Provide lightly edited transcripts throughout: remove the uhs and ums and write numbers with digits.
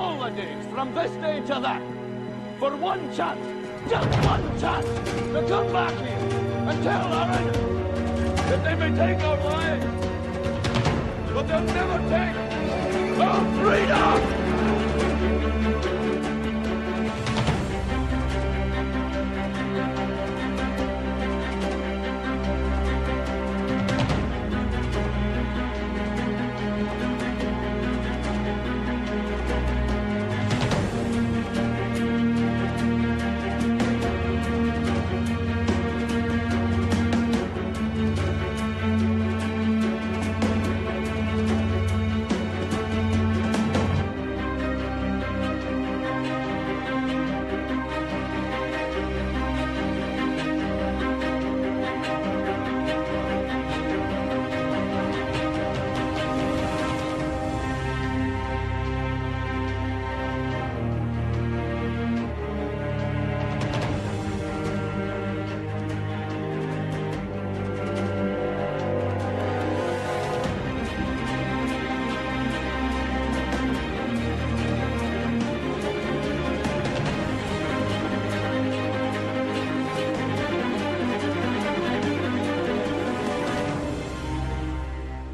all the days, from this day to that, for one chance, just one chance, to come back here and tell our enemies that they may take our lives, but they'll never take our freedom!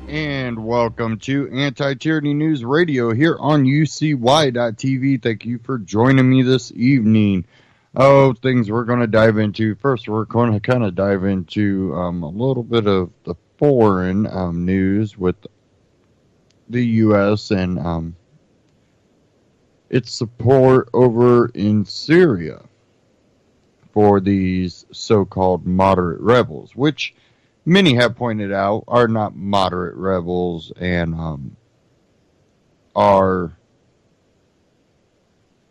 And welcome to Anti-Tyranny News Radio here on UCY.tv. Thank you for joining me this evening. Things we're going to dive into. First, we're going to kind of dive into a little bit of the foreign news with the U.S. and its support over in Syria for these so-called moderate rebels, which many have pointed out are not moderate rebels and are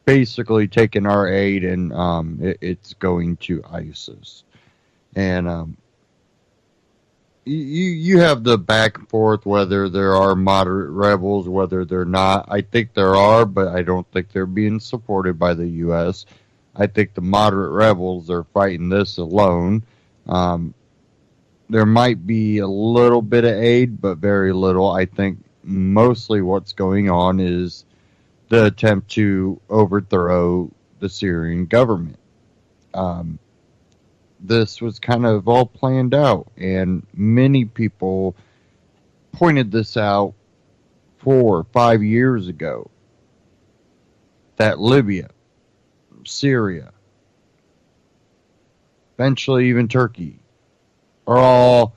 basically taking our aid and it's going to ISIS. And you have the back and forth whether there are moderate rebels, whether they're not. I think there are, but I don't think they're being supported by the U.S. I think the moderate rebels are fighting this alone. There might be a little bit of aid, but very little. I think mostly what's going on is the attempt to overthrow the Syrian government. This was kind of all planned out, and many people pointed this out 4 or 5 years ago, that Libya, Syria, eventually even Turkey, are all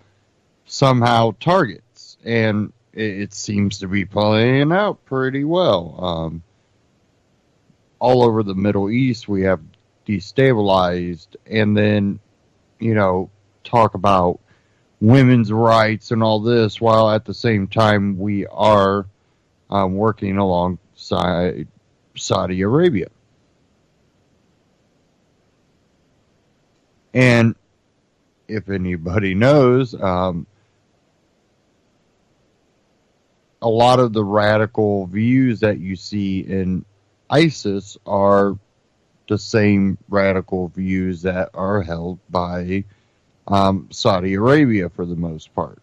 somehow targets, and it seems to be playing out pretty well. All over the Middle East, we have destabilized, and then, talk about women's rights and all this, while at the same time we are working alongside Saudi Arabia. And if anybody knows, a lot of the radical views that you see in ISIS are the same radical views that are held by Saudi Arabia for the most part,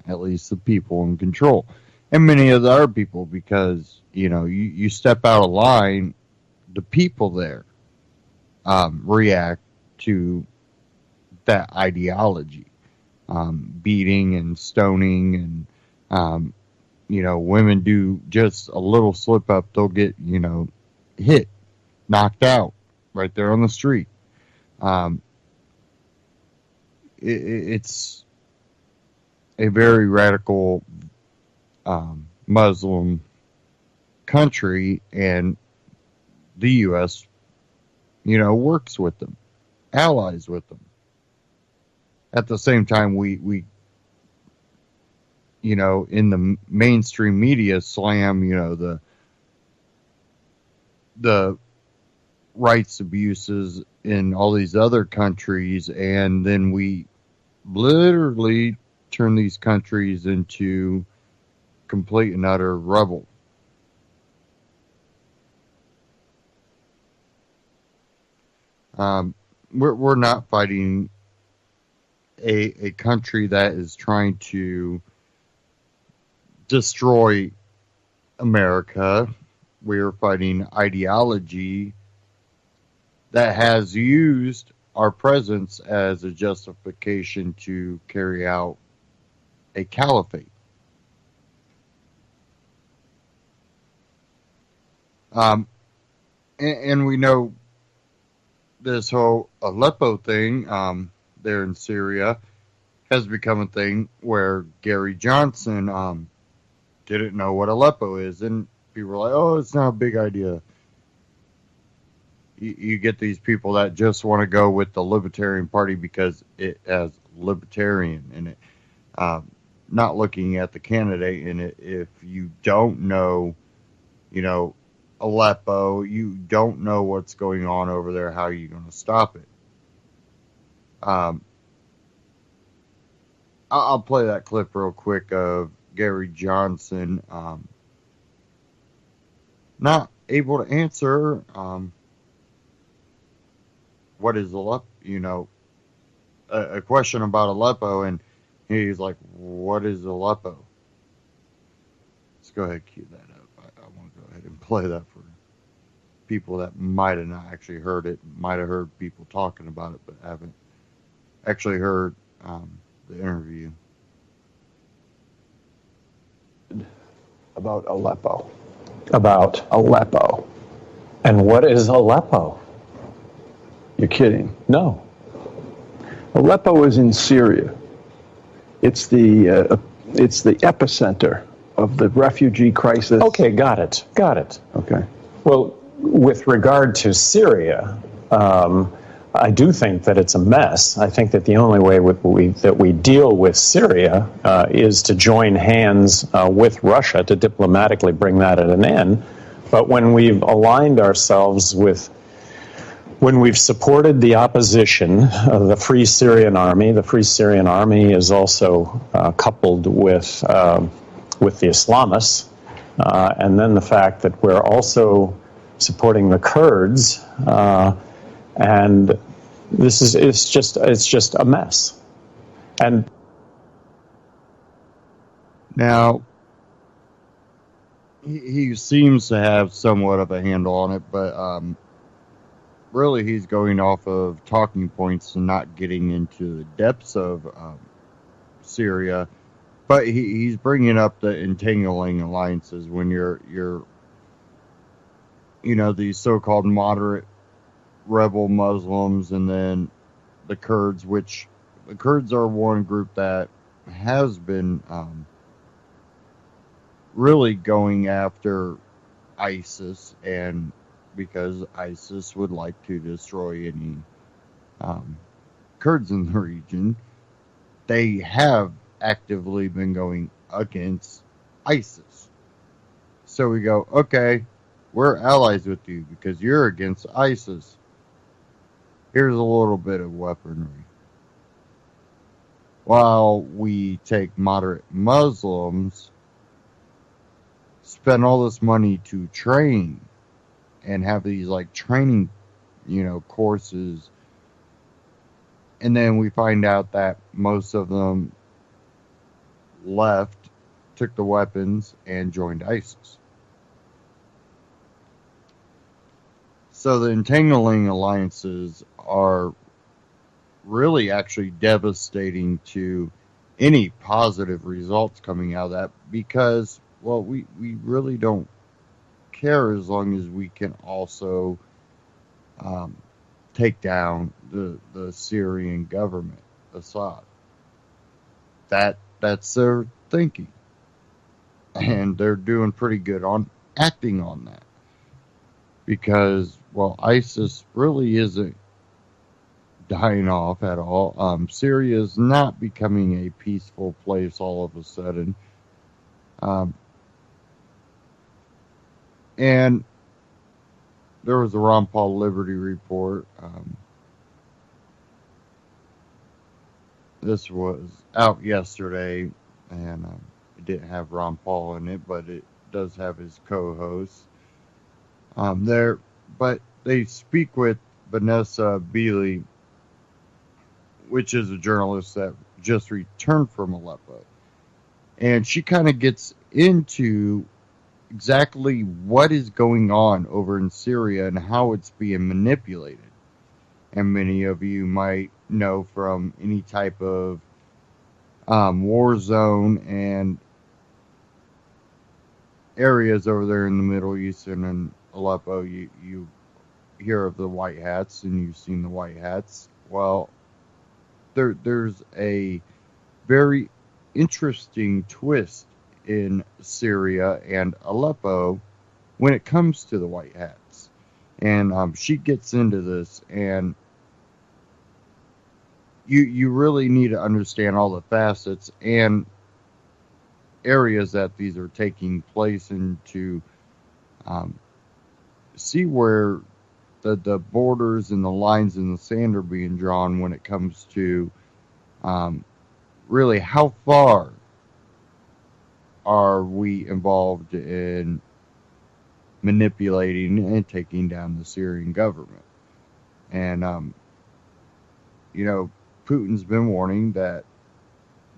at least the people in control. And many of the other people, because, you step out of line, the people there react to that ideology, beating and stoning, and women do just a little slip up, they'll get hit, knocked out right there on the street. It's a very radical Muslim country, and the U.S. works with them, allies with them. At the same time, we in the mainstream media slam, the rights abuses in all these other countries, and then we literally turn these countries into complete and utter rubble. We're not fighting a country that is trying to destroy America we're fighting ideology that has used our presence as a justification to carry out a caliphate. Um, and we know this whole Aleppo thing there in Syria has become a thing where Gary Johnson didn't know what Aleppo is. And people were like, oh, it's not a big idea. You get these people that just want to go with the Libertarian Party because it has libertarian in it, not looking at the candidate in it. If you don't know, Aleppo, you don't know what's going on over there, how are you going to stop it? I'll play that clip real quick of Gary Johnson not able to answer what is Aleppo, a question about Aleppo, and he's like, what is Aleppo? Let's go ahead and cue that up. I want to go ahead and play that for people that might have not actually heard it, might have heard people talking about it, but haven't actually heard the interview. About Aleppo. And what is Aleppo? You're kidding. No. Aleppo is in Syria. It's the epicenter of the refugee crisis. Okay, got it. Okay. Well, with regard to Syria, I do think that it's a mess. I think that the only way that we deal with Syria is to join hands with Russia to diplomatically bring that at an end. But when we've aligned ourselves when we've supported the opposition, the Free Syrian Army is also coupled with the Islamists, and then the fact that we're also supporting the Kurds, and it's just a mess. And now he seems to have somewhat of a handle on it, but really he's going off of talking points and not getting into the depths of Syria. But he's bringing up the entangling alliances when you're these so-called moderate rebel Muslims, and then the Kurds, which the Kurds are one group that has been really going after ISIS, and because ISIS would like to destroy any Kurds in the region, they have actively been going against ISIS. So we go, okay, we're allies with you because you're against ISIS. Here's a little bit of weaponry. While we take moderate Muslims, spend all this money to train and have these training, courses, and then we find out that most of them left, took the weapons, and joined ISIS. So the entangling alliances are really actually devastating to any positive results coming out of that, because, well, we really don't care as long as we can also take down the Syrian government, Assad. That's their thinking, and they're doing pretty good on acting on that, because, well, ISIS really isn't dying off at all. Syria is not becoming a peaceful place all of a sudden. And there was a Ron Paul Liberty report. This was out yesterday, and it didn't have Ron Paul in it, but it does have his co-host there. But they speak with Vanessa Beeley, which is a journalist that just returned from Aleppo. And she kind of gets into exactly what is going on over in Syria and how it's being manipulated. And many of you might know from any type of war zone and areas over there in the Middle East and in Aleppo, you hear of the white hats and you've seen the white hats. Well, there's a very interesting twist in Syria and Aleppo when it comes to the white hats. And she gets into this, and you really need to understand all the facets and areas that these are taking place and to see where the borders and the lines in the sand are being drawn when it comes to really how far are we involved in manipulating and taking down the Syrian government. And Putin's been warning that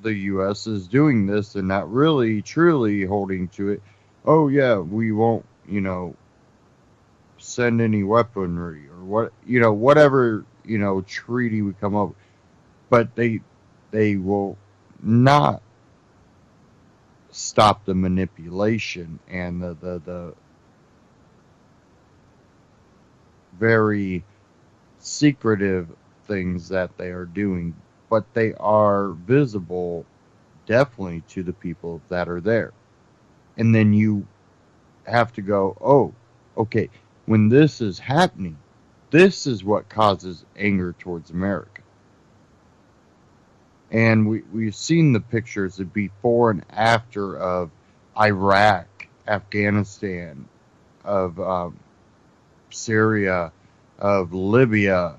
the U.S. is doing this and not really truly holding to it. Oh yeah, we won't send any weaponry or whatever treaty we come up with. But they will not stop the manipulation and the very secretive things that they are doing, but they are visible definitely to the people that are there. And then you have to go, oh, okay, when this is happening, this is what causes anger towards America. And we've seen the pictures of before and after of Iraq, Afghanistan, of Syria, of Libya,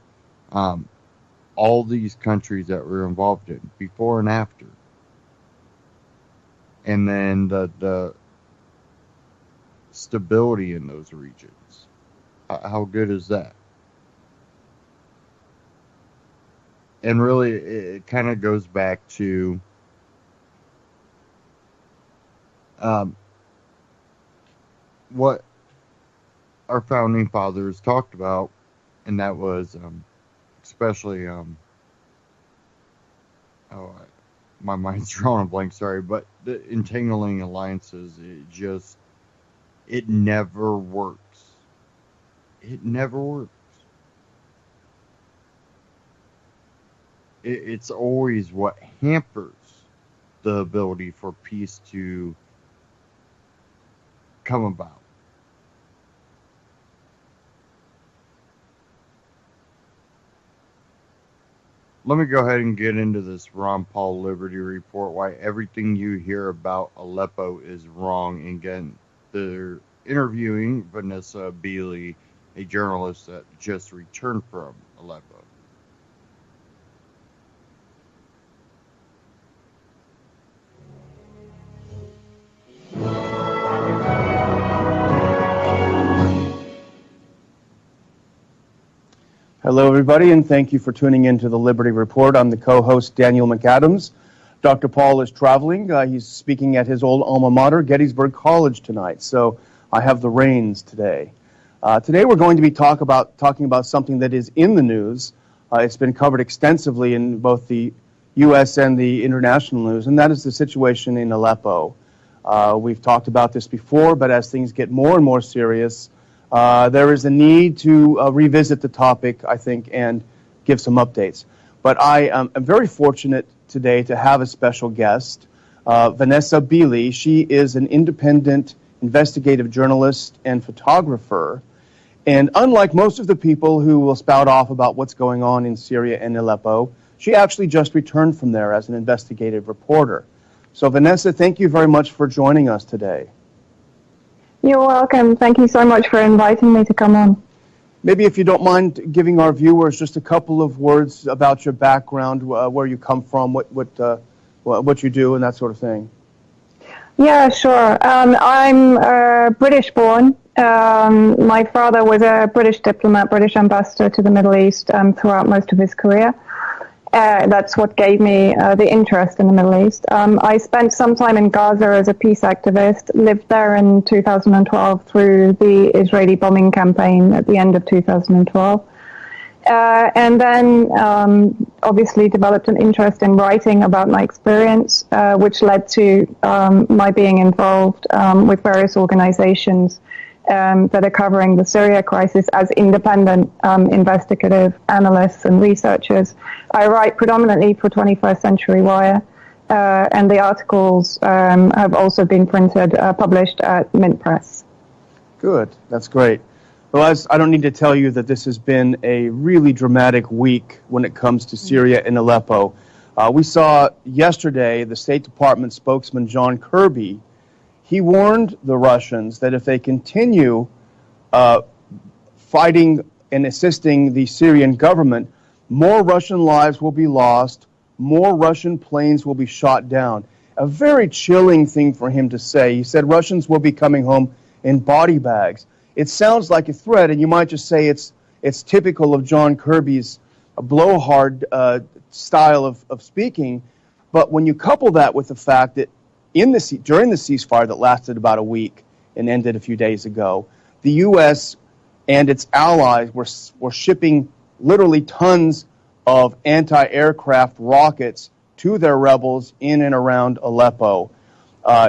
all these countries that we're involved in, before and after. And then the stability in those regions. How good is that? And really, it kind of goes back to what our founding fathers talked about, and that was especially my mind's drawing a blank, sorry, but the entangling alliances, it never works. It never works. It's always what hampers the ability for peace to come about. Let me go ahead and get into this Ron Paul Liberty Report, why everything you hear about Aleppo is wrong. And again, they're interviewing Vanessa Beeley, a journalist that just returned from Aleppo. Hello, everybody, and thank you for tuning in to the Liberty Report. I'm the co-host, Daniel McAdams. Dr. Paul is traveling. He's speaking at his old alma mater, Gettysburg College, tonight, so I have the reins today. Today we're going to be talking about something that is in the news. It's been covered extensively in both the U.S. and the international news, and that is the situation in Aleppo. We've talked about this before, but as things get more and more serious, there is a need to revisit the topic, I think, and give some updates. But I am very fortunate today to have a special guest, Vanessa Beeley. She is an independent investigative journalist and photographer. And unlike most of the people who will spout off about what's going on in Syria and Aleppo, she actually just returned from there as an investigative reporter. So Vanessa, thank you very much for joining us today. You're welcome. Thank you so much for inviting me to come on. Maybe if you don't mind giving our viewers just a couple of words about your background, where you come from, what you do, and that sort of thing. Yeah, sure. I'm British born. My father was a British diplomat, British ambassador to the Middle East throughout most of his career. That's what gave me the interest in the Middle East. I spent some time in Gaza as a peace activist, lived there in 2012 through the Israeli bombing campaign at the end of 2012. And then obviously developed an interest in writing about my experience, which led to my being involved with various organizations that are covering the Syria crisis as independent investigative analysts and researchers. I write predominantly for 21st Century Wire, and the articles have also been published at Mint Press. Good. That's great. Well, I don't need to tell you that this has been a really dramatic week when it comes to Syria and Aleppo. We saw yesterday the State Department spokesman John Kirby. He warned the Russians that if they continue fighting and assisting the Syrian government, more Russian lives will be lost, more Russian planes will be shot down. A very chilling thing for him to say. He said Russians will be coming home in body bags. It sounds like a threat, and you might just say it's typical of John Kirby's blowhard style of speaking. But when you couple that with the fact that during the ceasefire that lasted about a week and ended a few days ago, the U.S. and its allies were shipping literally tons of anti-aircraft rockets to their rebels in and around Aleppo.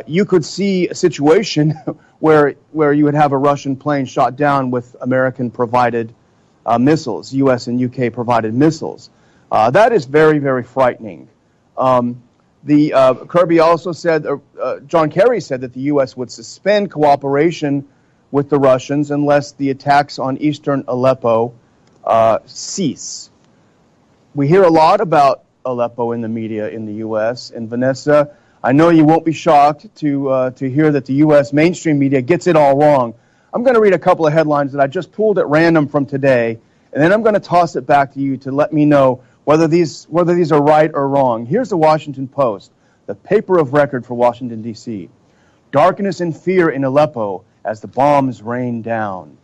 You could see a situation where you would have a Russian plane shot down with American-provided missiles, U.S. and UK-provided missiles. That is very, very frightening. Kirby also said, John Kerry said that the U.S. would suspend cooperation with the Russians unless the attacks on eastern Aleppo cease. We hear a lot about Aleppo in the media in the U.S. And Vanessa, I know you won't be shocked to hear that the U.S. mainstream media gets it all wrong. I'm going to read a couple of headlines that I just pulled at random from today, and then I'm going to toss it back to you to let me know whether these are right or wrong. Here's the Washington Post, the paper of record for Washington, D.C. Darkness and fear in Aleppo as the bombs rain down.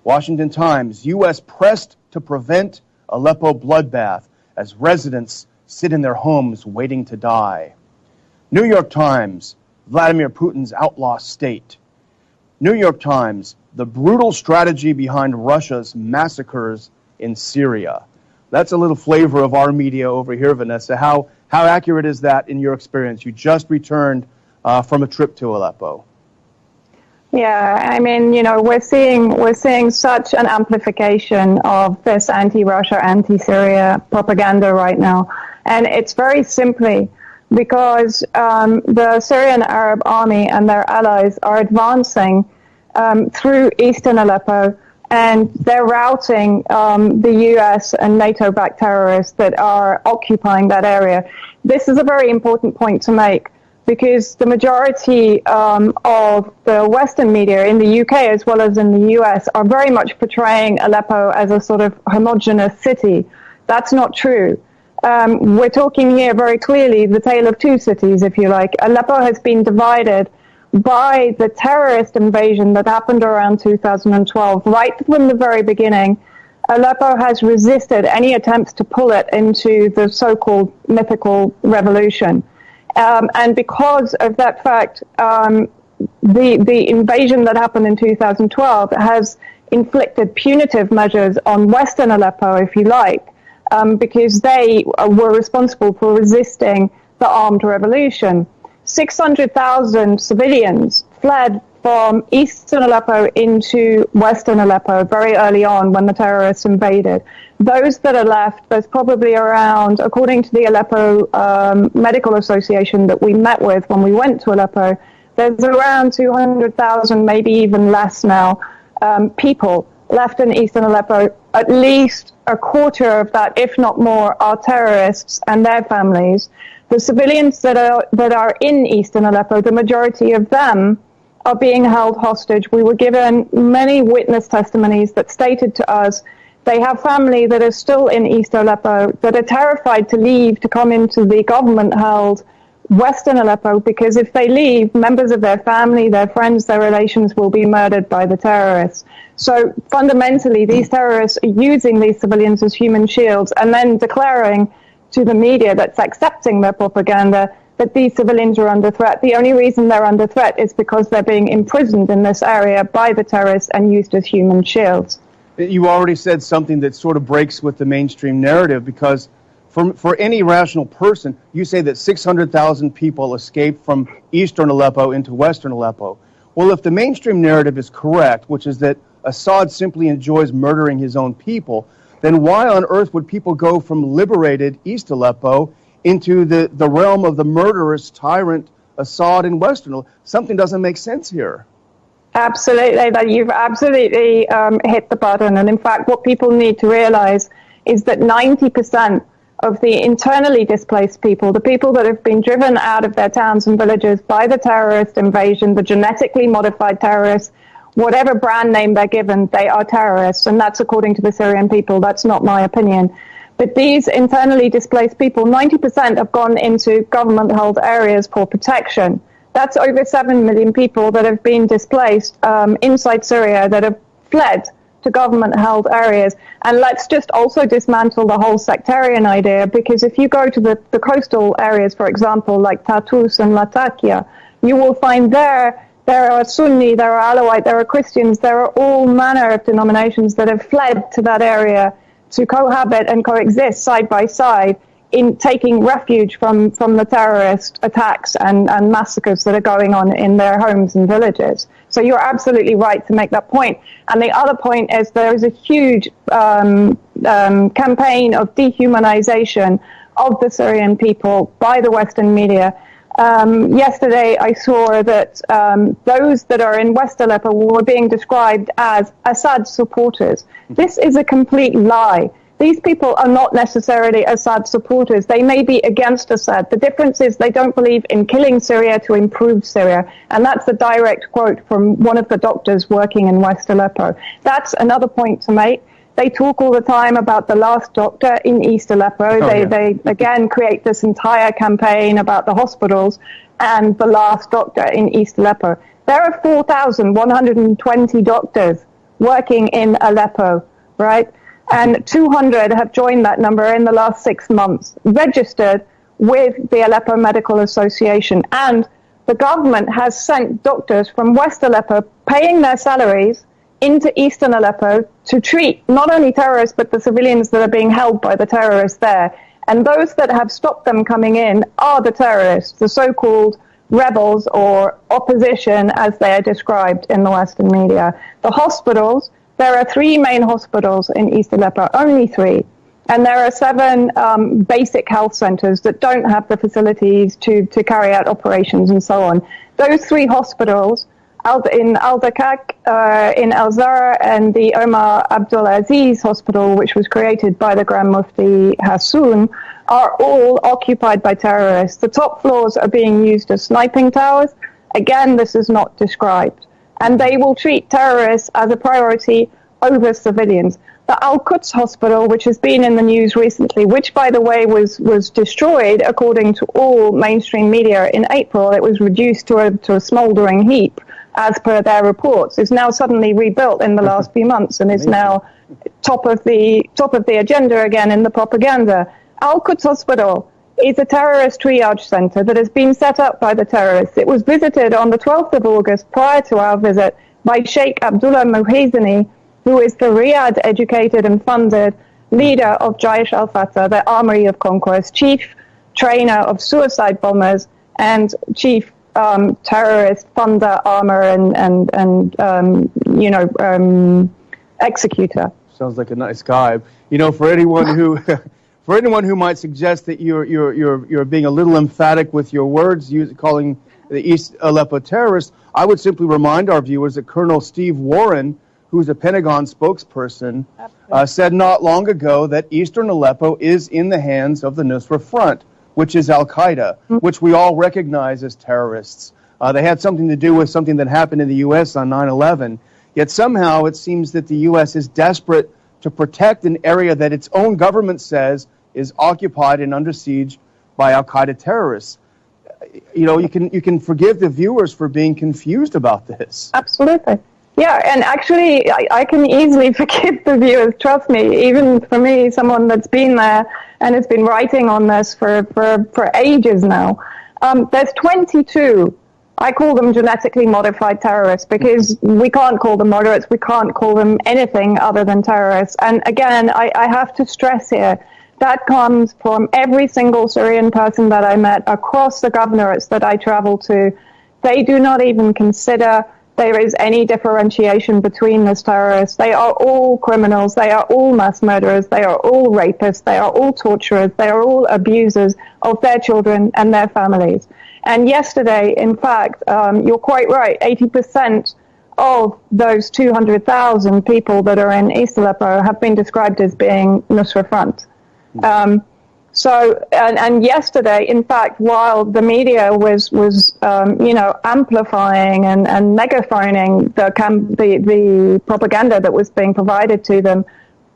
Washington Times, U.S. pressed to prevent Aleppo bloodbath as residents sit in their homes waiting to die. New York Times, Vladimir Putin's outlaw state. New York Times, the brutal strategy behind Russia's massacres in Syria. That's a little flavor of our media over here, Vanessa. How accurate is that in your experience? You just returned from a trip to Aleppo. Yeah, I mean, we're seeing such an amplification of this anti-Russia, anti-Syria propaganda right now, and it's very simply because the Syrian Arab Army and their allies are advancing through eastern Aleppo, and they're routing the US and NATO-backed terrorists that are occupying that area. This is a very important point to make, because the majority of the Western media in the UK as well as in the US are very much portraying Aleppo as a sort of homogenous city. That's not true. We're talking here very clearly the tale of two cities, if you like. Aleppo has been divided by the terrorist invasion that happened around 2012. Right from the very beginning, Aleppo has resisted any attempts to pull it into the so-called mythical revolution. And because of that fact, the invasion that happened in 2012 has inflicted punitive measures on Western Aleppo, if you like, because they were responsible for resisting the armed revolution. 600,000 civilians fled from eastern Aleppo into western Aleppo very early on when the terrorists invaded. Those that are left, there's probably around, according to the Aleppo Medical Association that we met with when we went to Aleppo, there's around 200,000, maybe even less now, people left in eastern Aleppo. At least a quarter of that, if not more, are terrorists and their families. The civilians that are in eastern Aleppo, the majority of them are being held hostage. We were given many witness testimonies that stated to us they have family that are still in East Aleppo that are terrified to leave to come into the government-held Western Aleppo, because if they leave, members of their family, their friends, their relations will be murdered by the terrorists. So fundamentally, these terrorists are using these civilians as human shields and then declaring to the media that's accepting their propaganda that these civilians are under threat. The only reason they're under threat is because they're being imprisoned in this area by the terrorists and used as human shields. You already said something that sort of breaks with the mainstream narrative, because for any rational person, you say that 600,000 people escaped from eastern Aleppo into western Aleppo. Well, if the mainstream narrative is correct, which is that Assad simply enjoys murdering his own people, then why on earth would people go from liberated East Aleppo into the realm of the murderous tyrant Assad in western Aleppo? Something doesn't make sense here. Absolutely, that you've absolutely hit the button. And in fact, what people need to realize is that 90% of the internally displaced people, the people that have been driven out of their towns and villages by the terrorist invasion, the genetically modified terrorists, whatever brand name they're given, they are terrorists. And that's according to the Syrian people. That's not my opinion. But these internally displaced people, 90% have gone into government-held areas for protection. That's over 7 million people that have been displaced inside Syria, that have fled to government-held areas. And let's just also dismantle the whole sectarian idea, because if you go to the coastal areas, for example, like Tartus and Latakia, you will find there are Sunni, there are Alawite, there are Christians, there are all manner of denominations that have fled to that area to cohabit and coexist side by side in taking refuge from the terrorist attacks and massacres that are going on in their homes and villages. So you're absolutely right to make that point. And the other point is there is a huge campaign of dehumanization of the Syrian people by the Western media. Yesterday I saw that those that are in West Aleppo were being described as Assad supporters. This is a complete lie. These people are not necessarily Assad supporters. They may be against Assad. The difference is they don't believe in killing Syria to improve Syria. And that's a direct quote from one of the doctors working in West Aleppo. That's another point to make. They talk all the time about the last doctor in East Aleppo. They again create this entire campaign about the hospitals and the last doctor in East Aleppo. There are 4,120 doctors working in Aleppo, right? And 200 have joined that number in the last 6 months, registered with the Aleppo Medical Association. And the government has sent doctors from West Aleppo, paying their salaries, into eastern Aleppo to treat not only terrorists, but the civilians that are being held by the terrorists there. And those that have stopped them coming in are the terrorists, the so-called rebels or opposition, as they are described in the Western media. The hospitals, there are 3 main hospitals in East Aleppo, only 3. And there are 7 basic health centers that don't have the facilities to carry out operations and so on. Those 3 hospitals, in Al-Dakak, in Al-Zara, and the Omar Abdulaziz Hospital, which was created by the Grand Mufti Hassoun, are all occupied by terrorists. The top floors are being used as sniping towers. Again, this is not described. And they will treat terrorists as a priority over civilians. The Al-Quds Hospital, which has been in the news recently, which, by the way, was destroyed, according to all mainstream media, in April. It was reduced to a smouldering heap, as per their reports, is now suddenly rebuilt in the last few months and is now top of the agenda again in the propaganda. Al-Quds Hospital is a terrorist triage center that has been set up by the terrorists. It was visited on the 12th of August, prior to our visit, by Sheikh Abdullah Muhizini, who is the Riyadh-educated and funded leader of Jaish al-Fatah, the Army of Conquest, chief trainer of suicide bombers, and chief terrorist funder, armor, and executor. Sounds like a nice guy. You know, for anyone who for anyone who might suggest that you're being a little emphatic with your words, calling the East Aleppo terrorists, I would simply remind our viewers that Colonel Steve Warren, who's a Pentagon spokesperson, said not long ago that Eastern Aleppo is in the hands of the Nusra Front, which is Al-Qaeda, which we all recognize as terrorists. They had something to do with something that happened in the U.S. on 9/11. Yet somehow it seems that the U.S. is desperate to protect an area that its own government says is occupied and under siege by Al-Qaeda terrorists. You know, you can forgive the viewers for being confused about this. Absolutely. Yeah, and actually, I can easily forgive the viewers. Trust me, even for me, someone that's been there and has been writing on this for ages now. There's 22. I call them genetically modified terrorists because we can't call them moderates. We can't call them anything other than terrorists. And again, I have to stress here, that comes from every single Syrian person that I met across the governorates that I travel to. They do not even consider there is any differentiation between these terrorists. They are all criminals. They are all mass murderers. They are all rapists. They are all torturers. They are all abusers of their children and their families. And yesterday, in fact, you're quite right, 80% of those 200,000 people that are in East Aleppo have been described as being Nusra Front. And yesterday, in fact, while the media was amplifying and megaphoning the propaganda that was being provided to them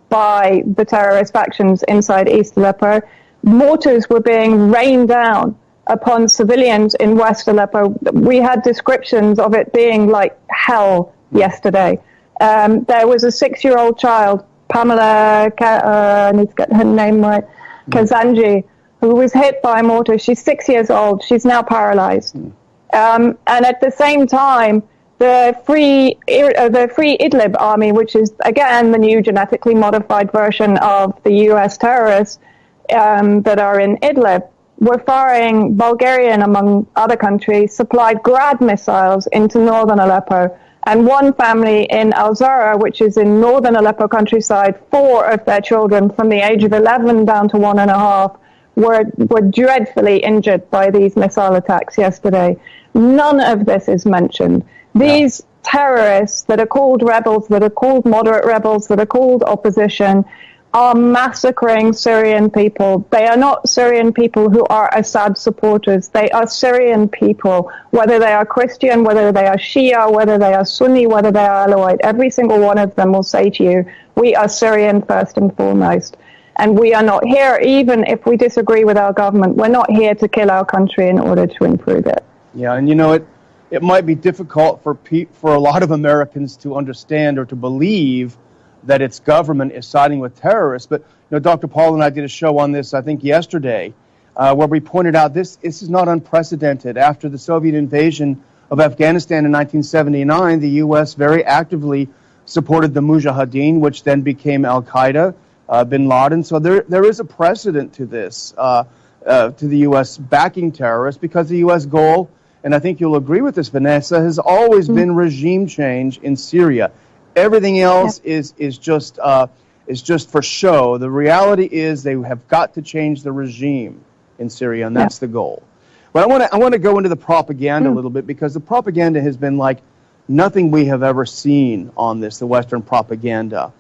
by the terrorist factions inside East Aleppo, mortars were being rained down upon civilians in West Aleppo. We had descriptions of it being like hell yesterday. There was a 6-year-old child, Pamela, I need to get her name right, Kazanji, who was hit by a mortar. She's 6 years old. She's now paralyzed. And at the same time, the Free Idlib Army, which is, again, the new genetically modified version of the U.S. terrorists that are in Idlib, were firing Bulgarian, among other countries, supplied Grad missiles into northern Aleppo. And one family in Al-Zara, which is in northern Aleppo countryside, 4 of their children from the age of 11 down to 1.5 were dreadfully injured by these missile attacks yesterday. None of this is mentioned. These terrorists that are called rebels, that are called moderate rebels, that are called opposition, are massacring Syrian people. They are not Syrian people who are Assad supporters. They are Syrian people, whether they are Christian, whether they are Shia, whether they are Sunni, whether they are Alawite. Every single one of them will say to you, we are Syrian first and foremost. And we are not here, even if we disagree with our government, we're not here to kill our country in order to improve it. Yeah, and it might be difficult for a lot of Americans to understand or to believe that its government is siding with terrorists. But Dr. Paul and I did a show on this, I think, yesterday, where we pointed out this is not unprecedented. After the Soviet invasion of Afghanistan in 1979, the U.S. very actively supported the Mujahideen, which then became Al-Qaeda, bin Laden. So there is a precedent to this, to the U.S. backing terrorists, because the U.S. goal, and I think you'll agree with this, Vanessa, has always been regime change in Syria. Everything else is just for show. The reality is they have got to change the regime in Syria, and that's the goal. But I want to go into the propaganda a little bit, because the propaganda has been like nothing we have ever seen on this, the Western propaganda.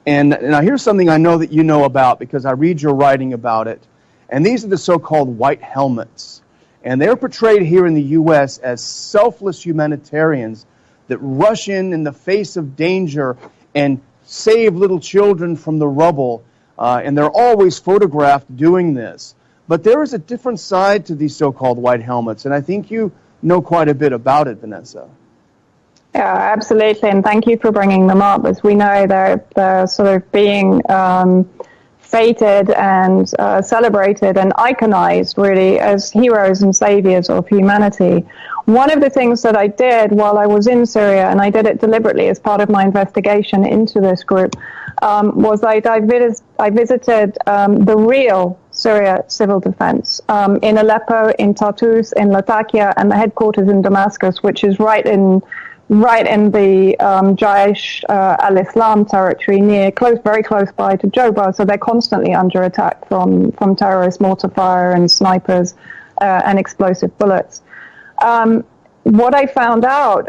And now here's something I know that you know about, because I read your writing about it. And these are the so-called white helmets. And they're portrayed here in the U.S. as selfless humanitarians that rush in the face of danger and save little children from the rubble. And they're always photographed doing this. But there is a different side to these so-called white helmets, and I think you know quite a bit about it, Vanessa. Yeah, absolutely, and thank you for bringing them up. As we know, they're sort of being feted and celebrated and iconized, really, as heroes and saviors of humanity. One of the things that I did while I was in Syria, and I did it deliberately as part of my investigation into this group, was I visited the real Syria civil defense in Aleppo, in Tartus, in Latakia, and the headquarters in Damascus, which is right in the Jaish al-Islam territory, very close by to Joba. So they're constantly under attack from terrorist mortar fire and snipers and explosive bullets. What I found out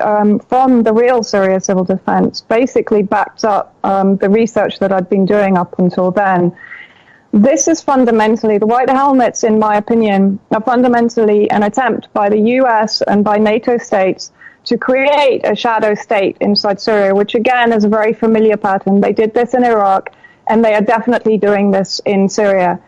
from the real Syria civil defense basically backed up the research that I'd been doing up until then. This is fundamentally, the white helmets, in my opinion, are fundamentally an attempt by the US and by NATO states to create a shadow state inside Syria, which again is a very familiar pattern. They did this in Iraq, and they are definitely doing this in Syria.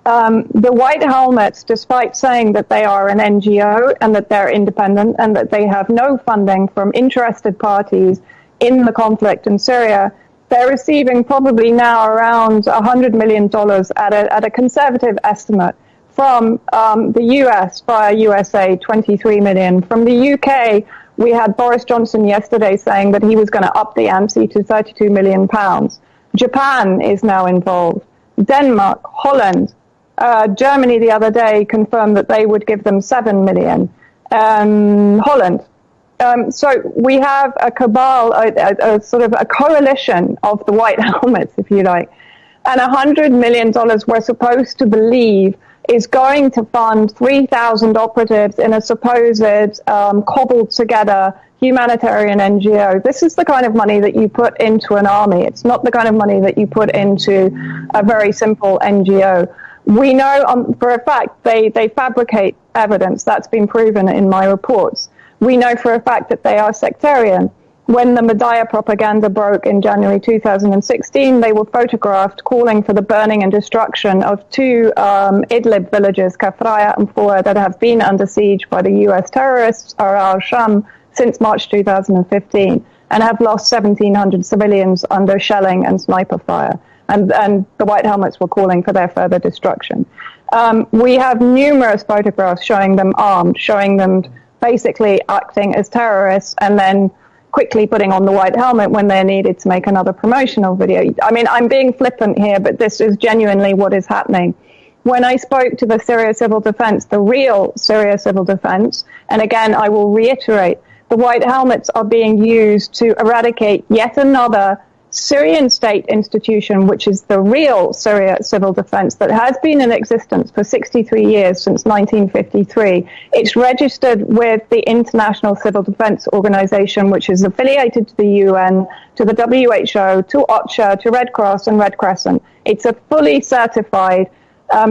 The white helmets, despite saying that they are an NGO and that they're independent and that they have no funding from interested parties, in the conflict in Syria, they're receiving probably now around $100 million at a conservative estimate from the US via USA, 23 million. From the UK, we had Boris Johnson yesterday saying that he was going to up the ante to 32 million pounds. Japan is now involved. Denmark, Holland, Germany the other day confirmed that they would give them 7 million. Holland. So we have a cabal, a sort of a coalition of the white helmets, if you like. And $100 million we're supposed to believe is going to fund 3,000 operatives in a supposed cobbled together humanitarian NGO. This is the kind of money that you put into an army. It's not the kind of money that you put into a very simple NGO. We know for a fact they fabricate evidence. That's been proven in my reports. We know for a fact that they are sectarian. When the Madaya propaganda broke in January 2016, they were photographed calling for the burning and destruction of two Idlib villages, Kafraya and Foua, that have been under siege by the US terrorists, al-Sham, since March 2015, and have lost 1,700 civilians under shelling and sniper fire. And the White Helmets were calling for their further destruction. We have numerous photographs showing them armed, showing them basically acting as terrorists, and then quickly putting on the white helmet when they're needed to make another promotional video. I mean, I'm being flippant here, but this is genuinely what is happening. When I spoke to the Syria Civil Defense, the real Syria Civil Defense, and again, I will reiterate, the white helmets are being used to eradicate yet another Syrian state institution, which is the real Syria Civil Defense that has been in existence for 63 years, since 1953. It's registered with the International Civil Defense Organization, which is affiliated to the UN, to the WHO, to OCHA, to Red Cross and Red Crescent. It's a fully certified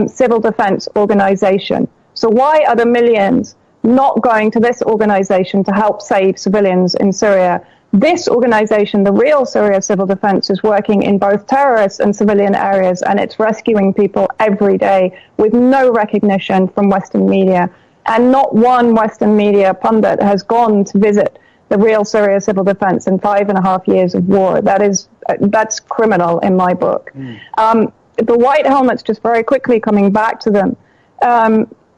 civil defense organization. So why are the millions not going to this organization to help save civilians in Syria? This organization, the real Syria Civil Defense, is working in both terrorist and civilian areas, and it's rescuing people every day with no recognition from Western media. And not one Western media pundit has gone to visit the real Syria Civil Defense in 5.5 years of war. That's criminal in my book. The White Helmets, just very quickly coming back to them,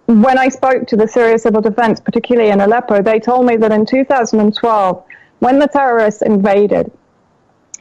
when I spoke to the Syria Civil Defense, particularly in Aleppo, they told me that in 2012, when the terrorists invaded,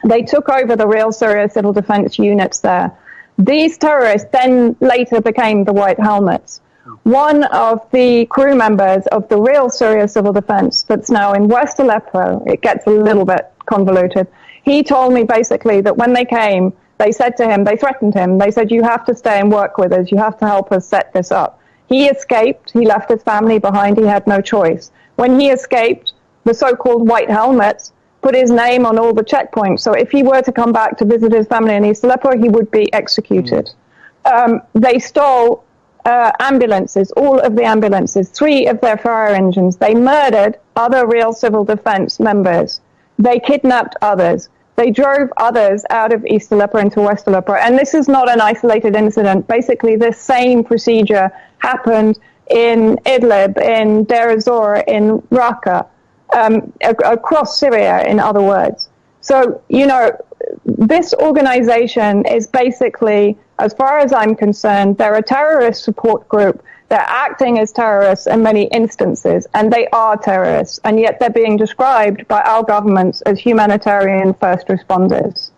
they took over the real Syria Civil Defense units there. These terrorists then later became the White Helmets. One of the crew members of the real Syria Civil Defense that's now in West Aleppo, it gets a little bit convoluted, he told me basically that when they came, they said to him, they threatened him, they said, you have to stay and work with us, you have to help us set this up. He escaped, he left his family behind, he had no choice. When he escaped, the so-called White Helmets put his name on all the checkpoints. So if he were to come back to visit his family in East Aleppo, he would be executed. They stole ambulances, all of the ambulances, 3 of their fire engines. They murdered other real civil defense members. They kidnapped others. They drove others out of East Aleppo into West Aleppo. And this is not an isolated incident. Basically, this same procedure happened in Idlib, in Deir ez-Zor, in Raqqa, across Syria, in other words. So, you know, this organization is basically, as far as I'm concerned, they're a terrorist support group. They're acting as terrorists in many instances, and they are terrorists, and yet they're being described by our governments as humanitarian first responders.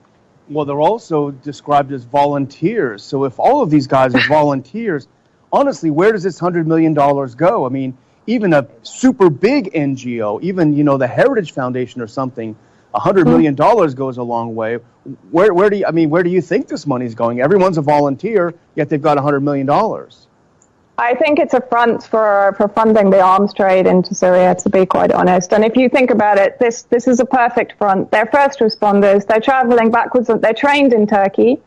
Well, they're also described as volunteers. So if all of these guys are volunteers, honestly, where does this $100 million go? I mean, even a super big NGO, even, you know, the Heritage Foundation or something, $100 million goes a long way. Where do you think this money's going? Everyone's a volunteer, yet they've got $100 million. I think it's a front for funding the arms trade into Syria, to be quite honest. And if you think about it, this is a perfect front. They're first responders. They're traveling backwards. They're trained in Turkey.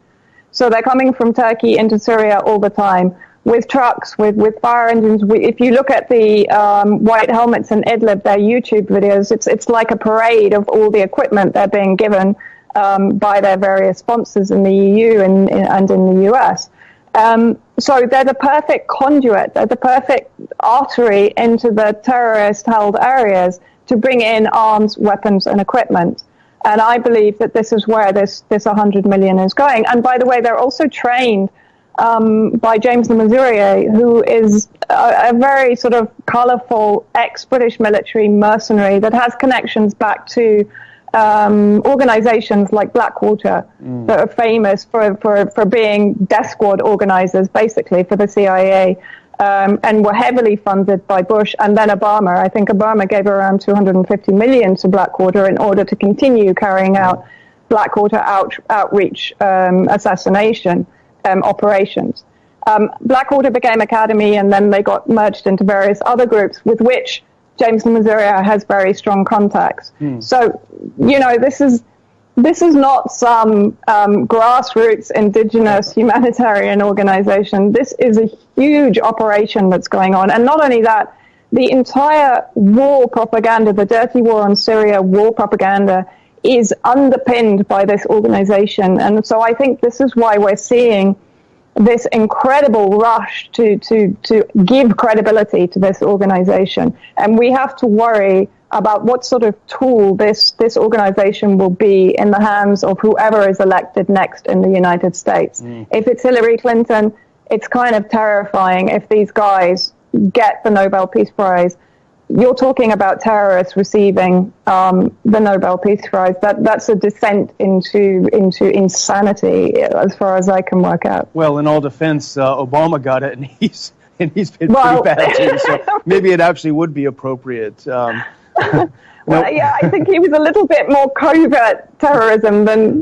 So they're coming from Turkey into Syria all the time with trucks, with fire engines. If you look at the White Helmets in Idlib, their YouTube videos, it's like a parade of all the equipment they're being given by their various sponsors in the EU and in the US. So they're the perfect conduit, they're the perfect artery into the terrorist-held areas to bring in arms, weapons, and equipment. And I believe that this is where this 100 million is going. And by the way, they're also trained by James the Mesurier, who is a very sort of colorful ex-British military mercenary that has connections back to organizations like Blackwater that are famous for being death squad organizers, basically, for the CIA, and were heavily funded by Bush and then Obama. I think Obama gave around 250 million to Blackwater in order to continue carrying out Blackwater outreach assassination operations. Blackwater became Academy, and then they got merged into various other groups with which James Mesurier has very strong contacts. So, you know, this is not some grassroots indigenous humanitarian organization. This is a huge operation that's going on. And not only that, the entire war propaganda, the dirty war on Syria war propaganda, is underpinned by this organization. And so I think this is why we're seeing this incredible rush to give credibility to this organization. And we have to worry about what sort of tool this organization will be in the hands of whoever is elected next in the United States. If it's Hillary Clinton, it's kind of terrifying if these guys get the Nobel Peace Prize. You're talking about terrorists receiving the Nobel Peace Prize. That's a descent into insanity, as far as I can work out. Well, in all defense, Obama got it, and he's been pretty bad too. So maybe it actually would be appropriate. Well, yeah, I think he was a little bit more covert terrorism than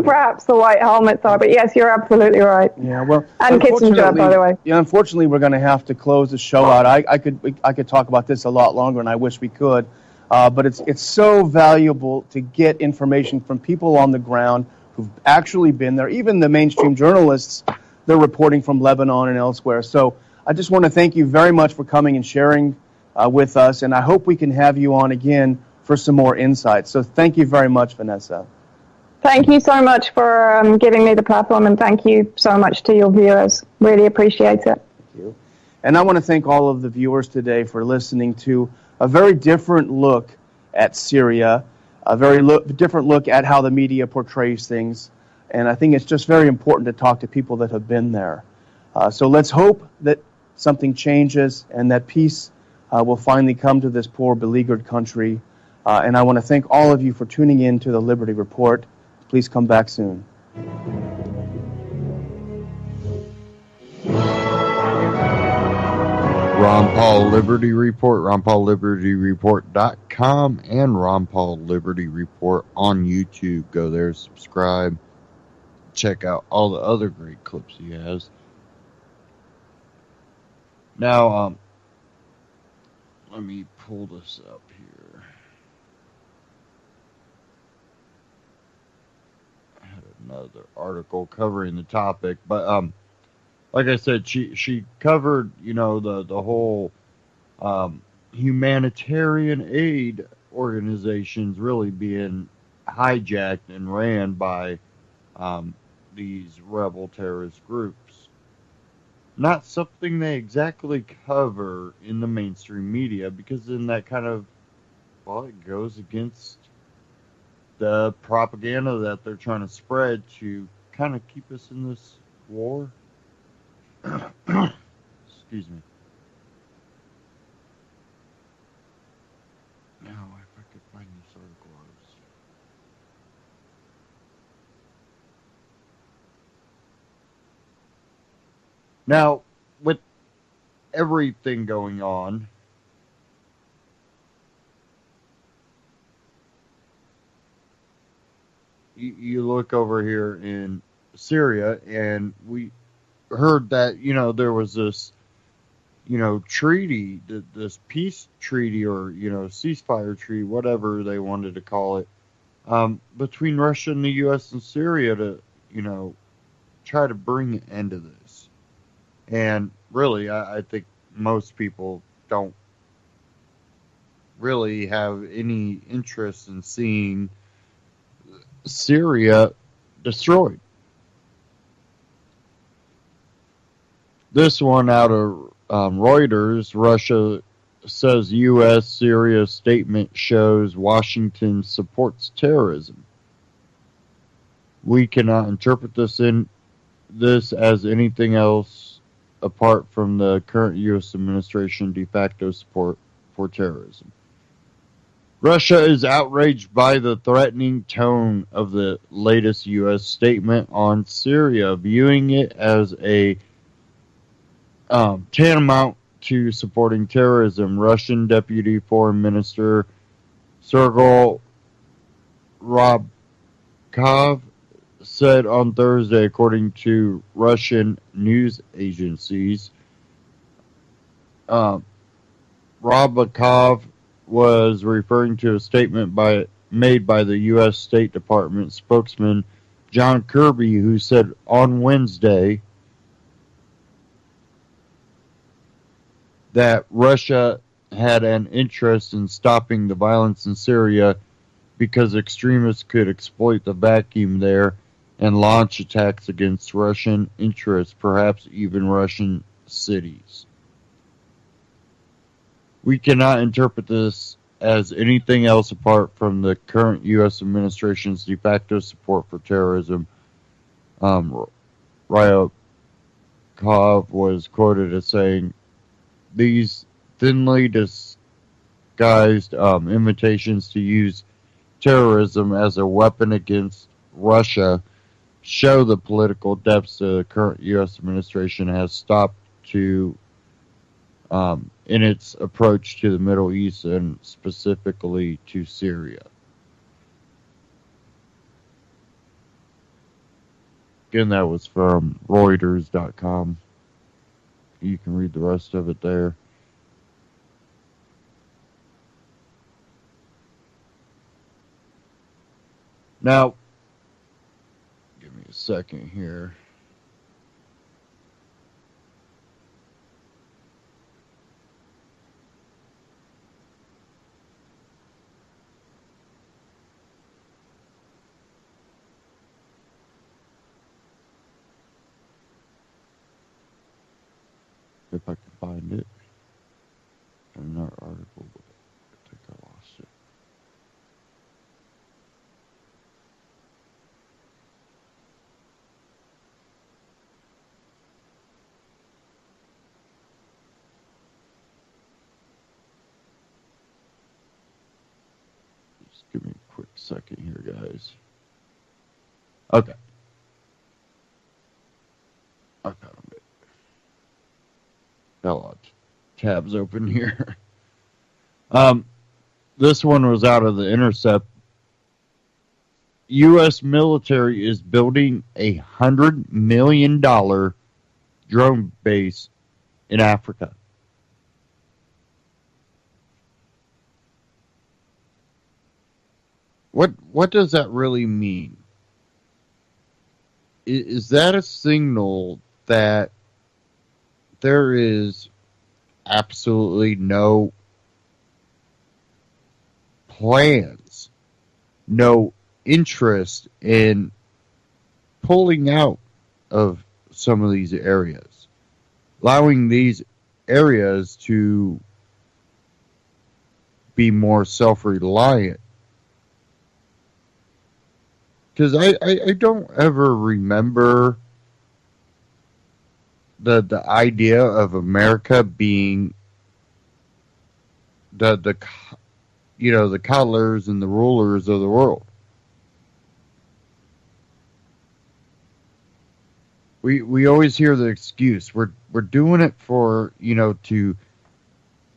perhaps the white helmets are. But yes, you're absolutely right. Yeah, well, and Kissinger, by the way. Yeah, unfortunately, we're going to have to close the show out. I could talk about this a lot longer, and I wish we could. But it's so valuable to get information from people on the ground who've actually been there. Even the mainstream journalists, they're reporting from Lebanon and elsewhere. So I just want to thank you very much for coming and sharing with us, and I hope we can have you on again for some more insights. So thank you very much, Vanessa. Thank you so much for giving me the platform, and thank you so much to your viewers. Really appreciate it. Thank you. And I want to thank all of the viewers today for listening to a very different look at Syria, a very different look at how the media portrays things, and I think it's just very important to talk to people that have been there. So let's hope that something changes and that peace will finally come to this poor, beleaguered country. And I want to thank all of you for tuning in to the Liberty Report. Please come back soon. Ron Paul Liberty Report, RonPaulLibertyReport.com, and Ron Paul Liberty Report on YouTube. Go there, subscribe, check out all the other great clips he has. Now, let me pull this up here. I had another article covering the topic, but like I said, she covered, you know, the whole humanitarian aid organizations really being hijacked and ran by these rebel terrorist groups. Not something they exactly cover in the mainstream media, because then that kind of, well, it goes against the propaganda that they're trying to spread to kind of keep us in this war. Excuse me. Now, if I could find this article, Now, with everything going on, you look over here in Syria, and we heard that, you know, there was this, you know, treaty, this peace treaty, or, you know, ceasefire treaty, whatever they wanted to call it, between Russia and the U.S. and Syria to, you know, try to bring an end to this. And really, I think most people don't really have any interest in seeing Syria destroyed. This one out of Reuters, Russia says U.S. Syria statement shows Washington supports terrorism. We cannot interpret this as anything else apart from the current U.S. administration de facto support for terrorism. Russia is outraged by the threatening tone of the latest U.S. statement on Syria, viewing it as a tantamount to supporting terrorism. Russian Deputy Foreign Minister Sergei Rabkov said on Thursday, according to Russian news agencies. Rabkov was referring to a statement made by the U.S. State Department spokesman John Kirby, who said on Wednesday that Russia had an interest in stopping the violence in Syria because extremists could exploit the vacuum there and launch attacks against Russian interests, perhaps even Russian cities. We cannot interpret this as anything else apart from the current U.S. administration's de facto support for terrorism. Ryabkov was quoted as saying, these thinly disguised invitations to use terrorism as a weapon against Russia show the political depths the current U.S. administration has stopped to in its approach to the Middle East and specifically to Syria. Again, that was from Reuters.com. You can read the rest of it there. Now, give me a second here. If I can find it. Another article, but I think I lost it. Just give me a quick second here, guys. Okay. I found it. Got a lot of tabs open here. This one was out of The Intercept. U.S. military is building $100 million drone base in Africa. What does that really mean? Is that a signal that there is absolutely no plans, no interest in pulling out of some of these areas, allowing these areas to be more self-reliant? Because I don't ever remember the idea of America being the coddlers and the rulers of the world. We always hear the excuse we're doing it for to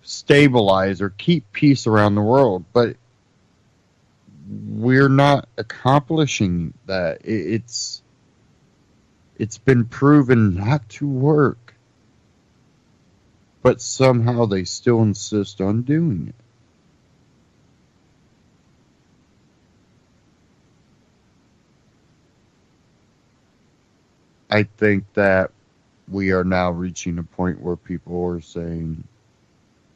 stabilize or keep peace around the world, but we're not accomplishing that. It's been proven not to work. But somehow they still insist on doing it. I think that we are now reaching a point where people are saying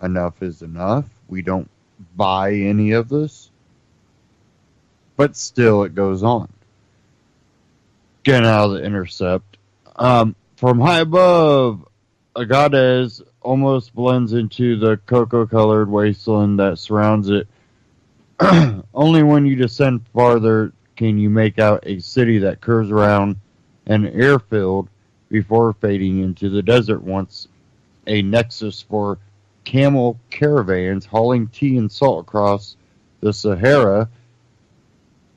enough is enough. We don't buy any of this. But still it goes on. Getting out of The Intercept. From high above, Agadez, almost blends into the cocoa-colored wasteland that surrounds it. Only when you descend farther can you make out a city that curves around an airfield before fading into the desert, once a nexus for camel caravans hauling tea and salt across the Sahara.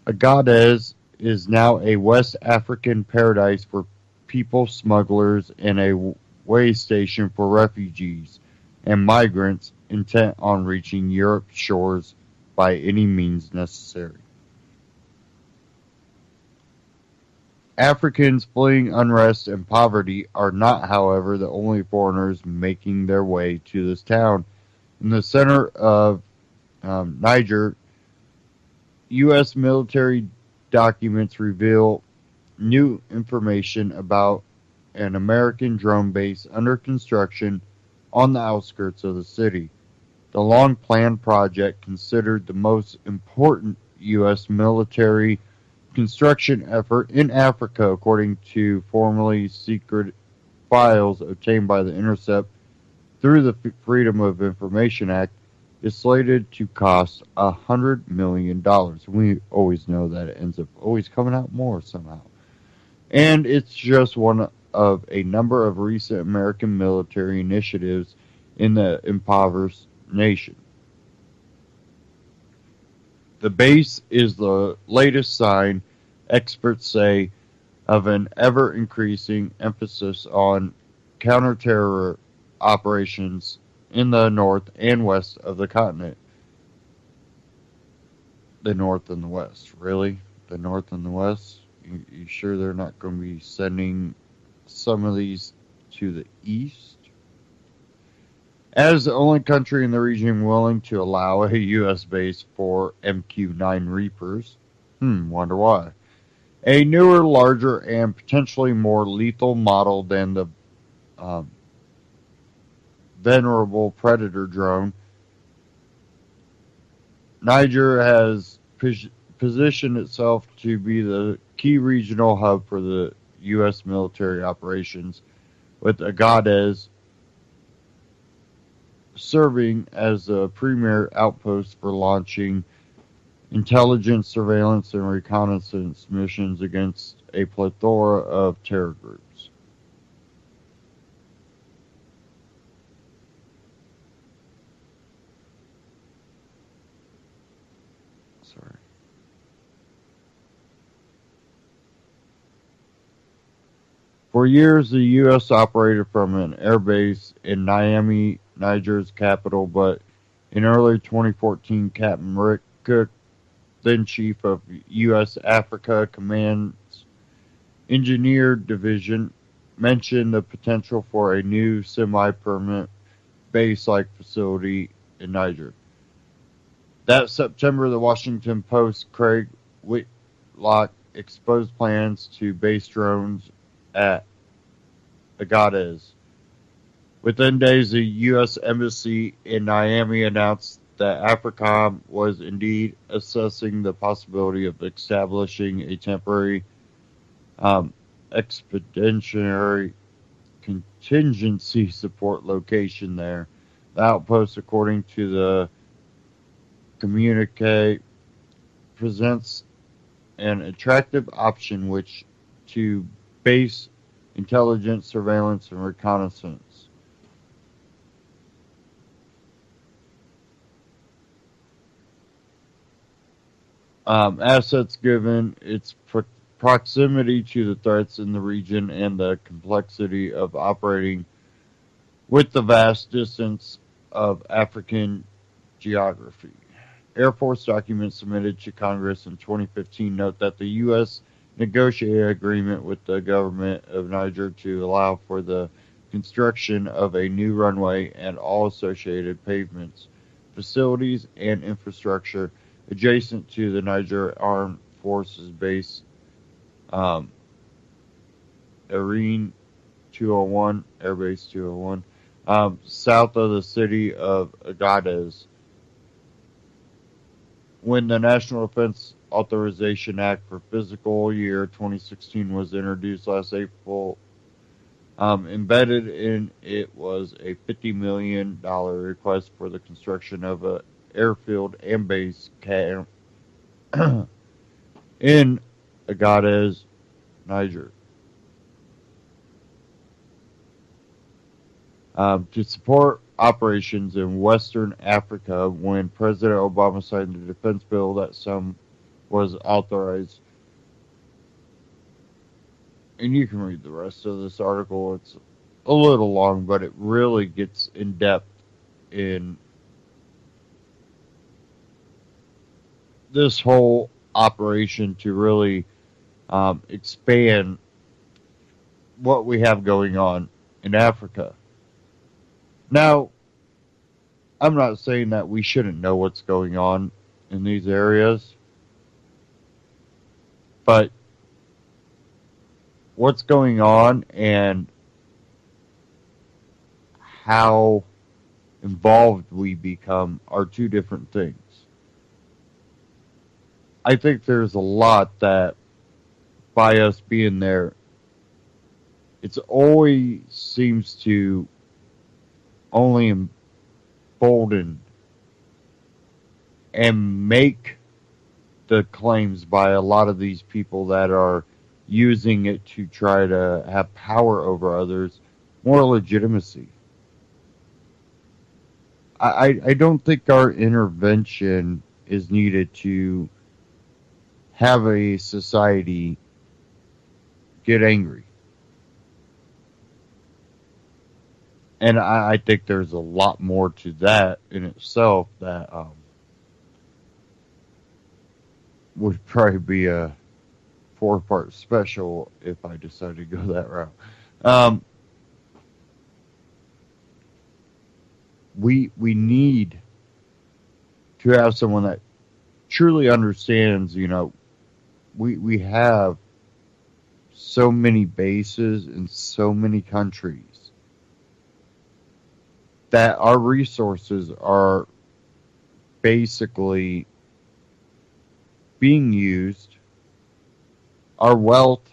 Agadez is now a West African paradise for people smugglers and a way station for refugees and migrants intent on reaching Europe's shores by any means necessary. Africans fleeing unrest and poverty are not, however, the only foreigners making their way to this town. In the center of Niger, U.S. military documents reveal new information about an American drone base under construction on the outskirts of the city. The long planned project, considered the most important U.S. military construction effort in Africa, according to formerly secret files obtained by the Intercept through the Freedom of Information Act, is slated to cost $100 million. We always know that it ends up always coming out more somehow. And it's just one of a number of recent American military initiatives in the impoverished nation. The base is the latest sign, experts say, of an ever-increasing emphasis on counter-terror operations in the north and west of the continent. The north and the west. Really? The north and the west? You sure they're not going to be sending some of these to the east? As the only country in the region willing to allow a U.S. base for MQ-9 Reapers. Wonder why. A newer, larger, and potentially more lethal model than the venerable Predator drone. Niger has positioned itself to be the key regional hub for the U.S. military operations, with Agadez serving as a premier outpost for launching intelligence, surveillance, and reconnaissance missions against a plethora of terror groups. Sorry. For years, the U.S. operated from an airbase in Niamey, Niger's capital, but in early 2014, Captain Rick Cook, then chief of U.S. Africa Command's Engineer Division, mentioned the potential for a new semi-permanent base-like facility in Niger. That September, the Washington Post, Craig Whitlock exposed plans to base drones at Agadez. Within days, the U.S. Embassy in Niamey announced that AFRICOM was indeed assessing the possibility of establishing a temporary expeditionary contingency support location there. The outpost, according to the communique, presents an attractive option which to base intelligence, surveillance, and reconnaissance. Assets given its proximity to the threats in the region and the complexity of operating with the vast distance of African geography. Air Force documents submitted to Congress in 2015 note that the U.S. negotiated an agreement with the government of Niger to allow for the construction of a new runway and all associated pavements, facilities, and infrastructure adjacent to the Niger Armed Forces Base, Arene 201, Airbase 201, south of the city of Agadez. When the National Defense Authorization Act for fiscal year 2016 was introduced last April, Embedded in it was a $50 million request for the construction of a airfield and base camp in Agadez, Niger, to support operations in Western Africa when President Obama signed the defense bill that some was authorized. And you can read the rest of this article. It's a little long, but it really gets in depth in this whole operation to really expand what we have going on in Africa. Now, I'm not saying that we shouldn't know what's going on in these areas, but what's going on and how involved we become are two different things. I think there's a lot that, by us being there, it always seems to only embolden and make the claims by a lot of these people that are using it to try to have power over others more legitimacy. I don't think our intervention is needed to have a society get angry. And I think there's a lot more to that in itself that would probably be a 4-part special if I decided to go that route. We need to have someone that truly understands, we have so many bases in so many countries that our resources are basically being used, our wealth,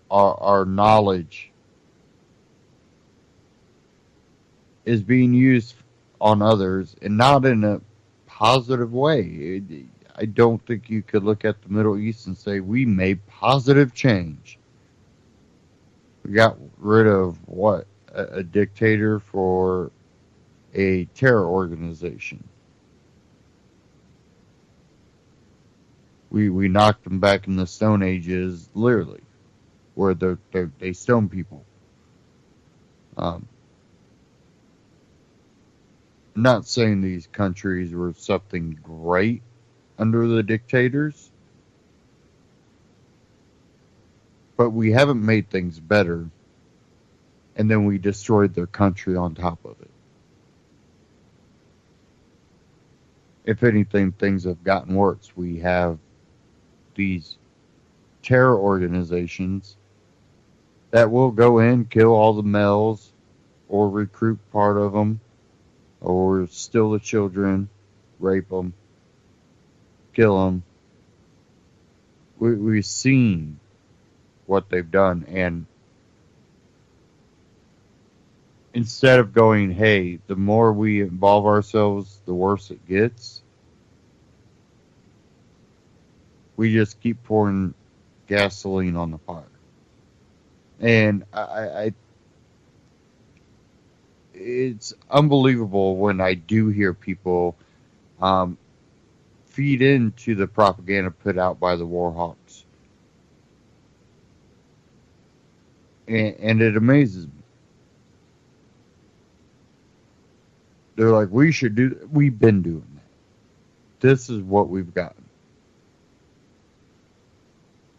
our knowledge is being used on others and not in a positive way. I don't think you could look at the Middle East and say we made positive change. We got rid of what? A dictator for a terror organization. We knocked them back in the Stone Ages, literally, where they stone people. I'm not saying these countries were something great under the dictators, but we haven't made things better, and then we destroyed their country on top of it. If anything, things have gotten worse. We have these terror organizations that will go in, kill all the males, or recruit part of them, or steal the children, rape them, kill them. We've seen what they've done, and instead of going, hey, the more we involve ourselves, the worse it gets, we just keep pouring gasoline on the fire. And it's unbelievable when I do hear people feed into the propaganda put out by the war hawks. And it amazes me. They're like, we've been doing that. This is what we've gotten.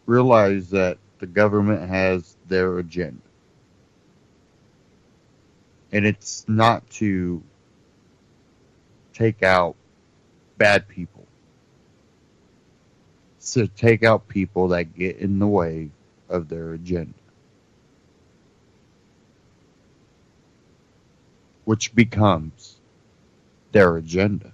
Realize that the government has their agenda. And it's not to take out bad people. It's to take out people that get in the way of their agenda. Which becomes their agenda.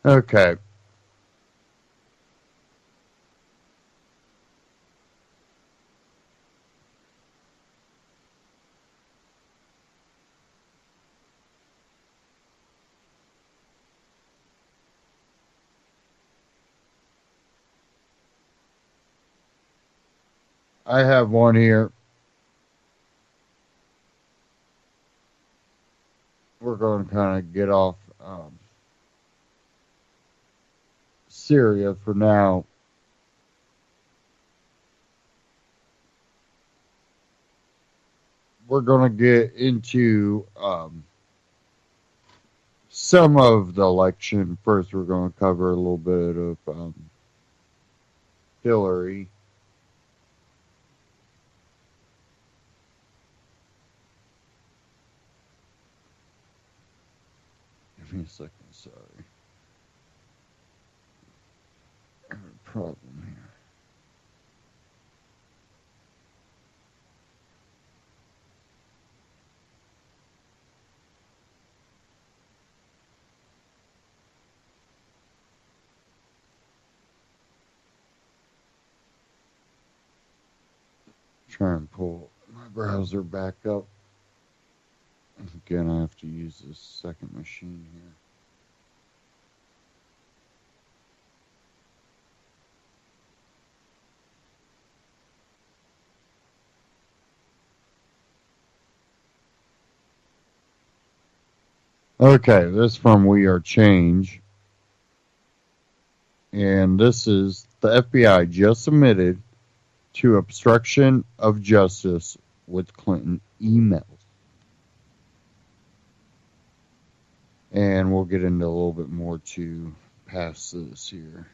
Okay. I have one here. We're going to kind of get off Syria for now. We're going to get into some of the election. First, we're going to cover a little bit of Hillary. Give me a second, sorry. I have a problem here. Try and pull my browser back up. Again, I have to use this second machine here. Okay, this from We Are Change. And this is the FBI just admitted to obstruction of justice with Clinton emails. And we'll get into a little bit more to pass this here.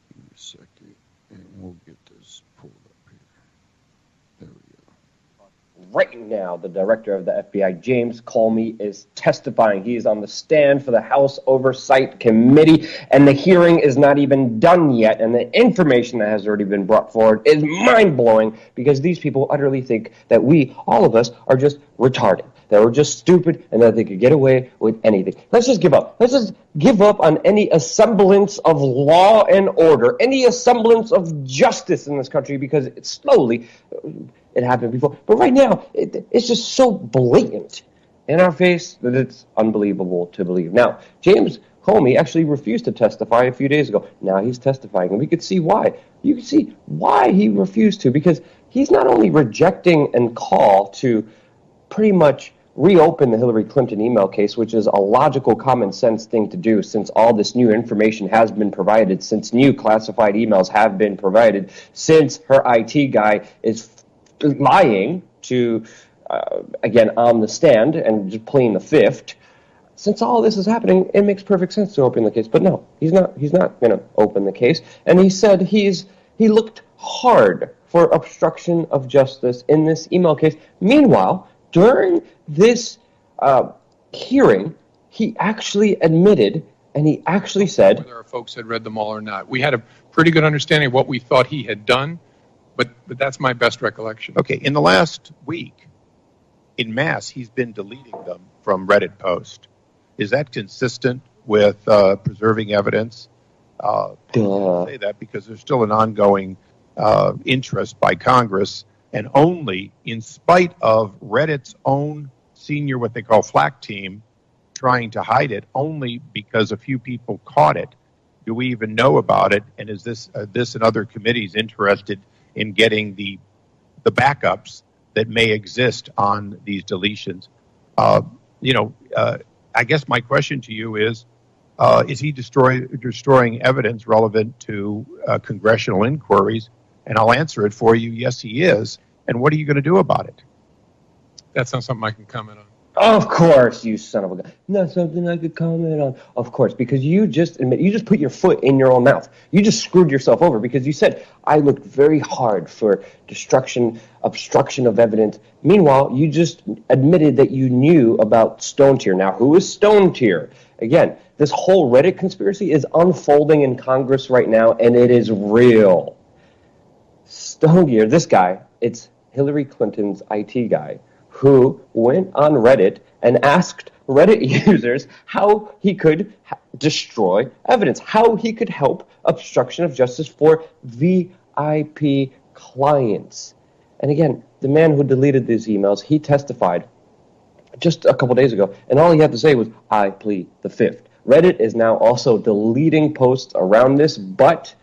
Give me a second, and we'll get this pulled up here. There we go. Right now, the director of the FBI, James Comey, is testifying. He is on the stand for the House Oversight Committee, and the hearing is not even done yet. And the information that has already been brought forward is mind-blowing because these people utterly think that we, all of us, are just retarded, that we're just stupid, and that they could get away with anything. Let's just give up. Let's just give up on any semblance of law and order, any semblance of justice in this country because it's slowly... It happened before. But right now, it's just so blatant in our face that it's unbelievable to believe. Now, James Comey actually refused to testify a few days ago. Now he's testifying, and we could see why. You can see why he refused to, because he's not only rejecting a call to pretty much reopen the Hillary Clinton email case, which is a logical, common sense thing to do since all this new information has been provided, since new classified emails have been provided, since her IT guy is lying to, again, on the stand and just playing the fifth. Since all this is happening, it makes perfect sense to open the case. But no, he's not going to open the case. And he said he looked hard for obstruction of justice in this email case. Meanwhile, during this hearing, he actually admitted and he actually said... Whether our folks had read them all or not. We had a pretty good understanding of what we thought he had done. But that's my best recollection. Okay, in the last week, in mass, he's been deleting them from Reddit posts. Is that consistent with preserving evidence? I say that because there's still an ongoing interest by Congress, and only in spite of Reddit's own senior, what they call FLAC team, trying to hide it, only because a few people caught it, do we even know about it, and is this and other committees interested in getting the backups that may exist on these deletions? I guess my question to you is he destroying evidence relevant to congressional inquiries? And I'll answer it for you. Yes, he is. And what are you going to do about it? That's not something I can comment on. Of course, you son of a gun. Not something I could comment on. Of course, because you just put your foot in your own mouth. You just screwed yourself over because you said, I looked very hard for obstruction of evidence. Meanwhile, you just admitted that you knew about Stone Tier. Now, who is Stone Tier? Again, this whole Reddit conspiracy is unfolding in Congress right now, and it is real. Stone Tier, this guy, it's Hillary Clinton's IT guy, who went on Reddit and asked Reddit users how he could destroy evidence, how he could help obstruction of justice for VIP clients. And again, the man who deleted these emails, he testified just a couple days ago, and all he had to say was, I plead the fifth. Reddit is now also deleting posts around this, but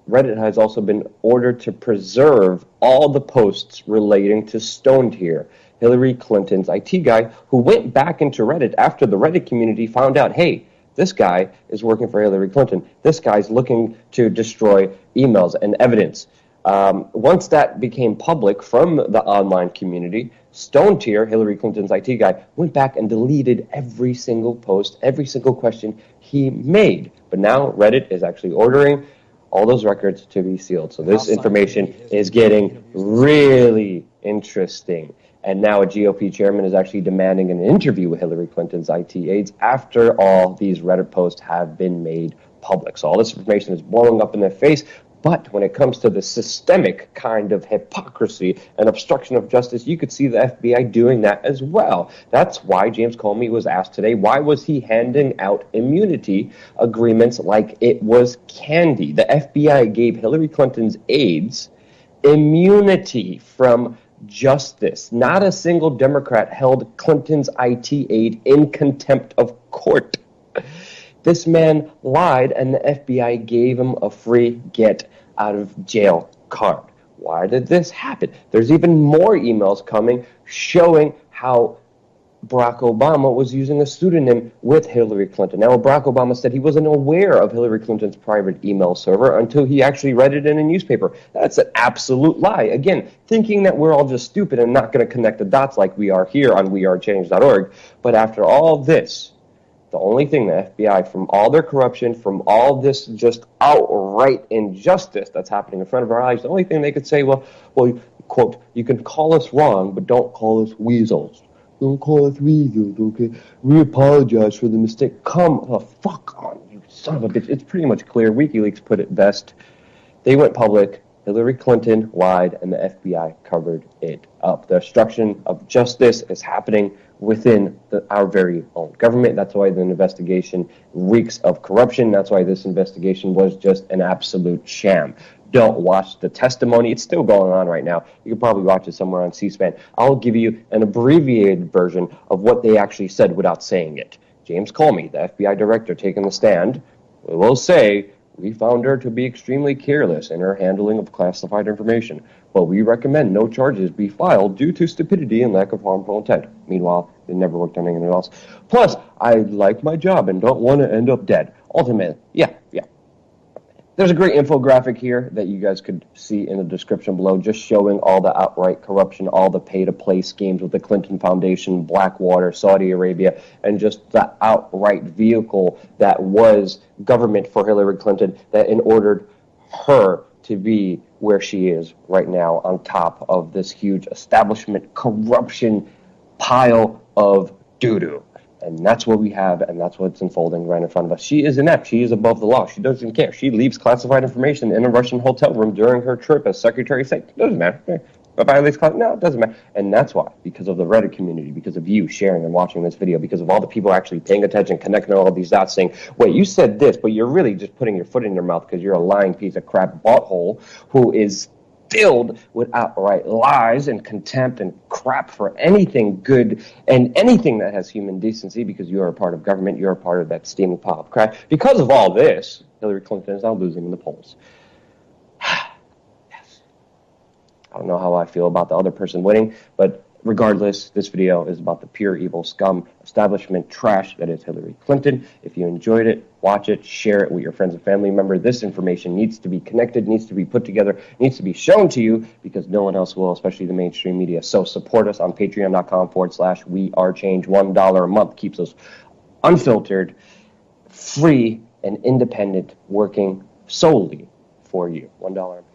Reddit has also been ordered to preserve all the posts relating to Stoned here, Hillary Clinton's IT guy, who went back into Reddit after the Reddit community found out, hey, this guy is working for Hillary Clinton. This guy's looking to destroy emails and evidence. Once that became public from the online community, Stone Tier, Hillary Clinton's IT guy, went back and deleted every single post, every single question he made. But now Reddit is actually ordering all those records to be sealed. So this information is getting really interesting. And now a GOP chairman is actually demanding an interview with Hillary Clinton's IT aides after all these Reddit posts have been made public. So all this information is blowing up in their face. But when it comes to the systemic kind of hypocrisy and obstruction of justice, you could see the FBI doing that as well. That's why James Comey was asked today, why was he handing out immunity agreements like it was candy? The FBI gave Hillary Clinton's aides immunity from justice. Not a single Democrat held Clinton's IT aide in contempt of court. This man lied, and the FBI gave him a free get out of jail card. Why did this happen? There's even more emails coming showing how Barack Obama was using a pseudonym with Hillary Clinton. Now, Barack Obama said he wasn't aware of Hillary Clinton's private email server until he actually read it in a newspaper. That's an absolute lie. Again, thinking that we're all just stupid and not going to connect the dots like we are here on wearechange.org. But after all this, the only thing the FBI, from all their corruption, from all this just outright injustice that's happening in front of our eyes, the only thing they could say, well, quote, you can call us wrong, but don't call us weasels. Don't call us weasels, okay? We apologize for the mistake. Come the fuck on, you son of a bitch. It's pretty much clear. WikiLeaks put it best. They went public. Hillary Clinton lied, and the FBI covered it up. The obstruction of justice is happening within our very own government. That's why the investigation reeks of corruption. That's why this investigation was just an absolute sham. Don't watch the testimony. It's still going on right now. You can probably watch it somewhere on C-SPAN. I'll give you an abbreviated version of what they actually said without saying it. James Comey, the FBI director, taking the stand, will say, we found her to be extremely careless in her handling of classified information, but we recommend no charges be filed due to stupidity and lack of harmful intent. Meanwhile, they never worked on anything else. Plus, I like my job and don't want to end up dead. Ultimately, yeah. There's a great infographic here that you guys could see in the description below, just showing all the outright corruption, all the pay-to-play schemes with the Clinton Foundation, Blackwater, Saudi Arabia, and just the outright vehicle that was government for Hillary Clinton that ordered her to be where she is right now on top of this huge establishment corruption pile of doo-doo. And that's what we have, and that's what's unfolding right in front of us. She is inept. She is above the law. She doesn't care. She leaves classified information in a Russian hotel room during her trip as Secretary of State. It doesn't matter. But violates no, it doesn't matter. And that's why, because of the Reddit community, because of you sharing and watching this video, because of all the people actually paying attention, connecting all these dots, saying, wait, you said this, but you're really just putting your foot in your mouth because you're a lying piece of crap butthole who is filled with outright lies and contempt and crap for anything good and anything that has human decency, because you're a part of government, you're a part of that steaming pile of crap. Because of all this, Hillary Clinton is now losing in the polls. Yes. I don't know how I feel about the other person winning, but regardless, this video is about the pure evil scum establishment trash that is Hillary Clinton. If you enjoyed it, watch it, share it with your friends and family members. This information needs to be connected, needs to be put together, needs to be shown to you because no one else will, especially the mainstream media. So support us on patreon.com/wearechange. $1 a month keeps us unfiltered, free, and independent, working solely for you. $1 a month.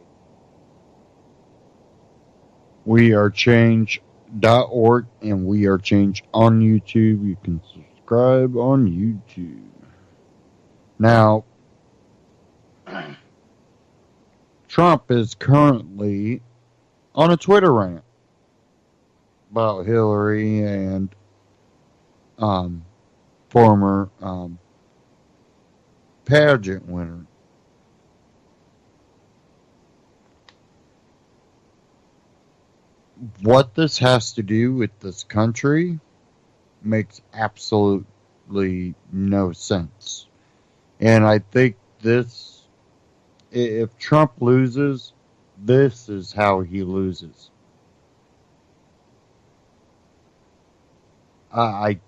wearechange.org and We Are Change on YouTube. You can subscribe on YouTube. Now, Trump is currently on a Twitter rant about Hillary and former pageant winner. What this has to do with this country makes absolutely no sense. And I think this, if Trump loses, this is how he loses. I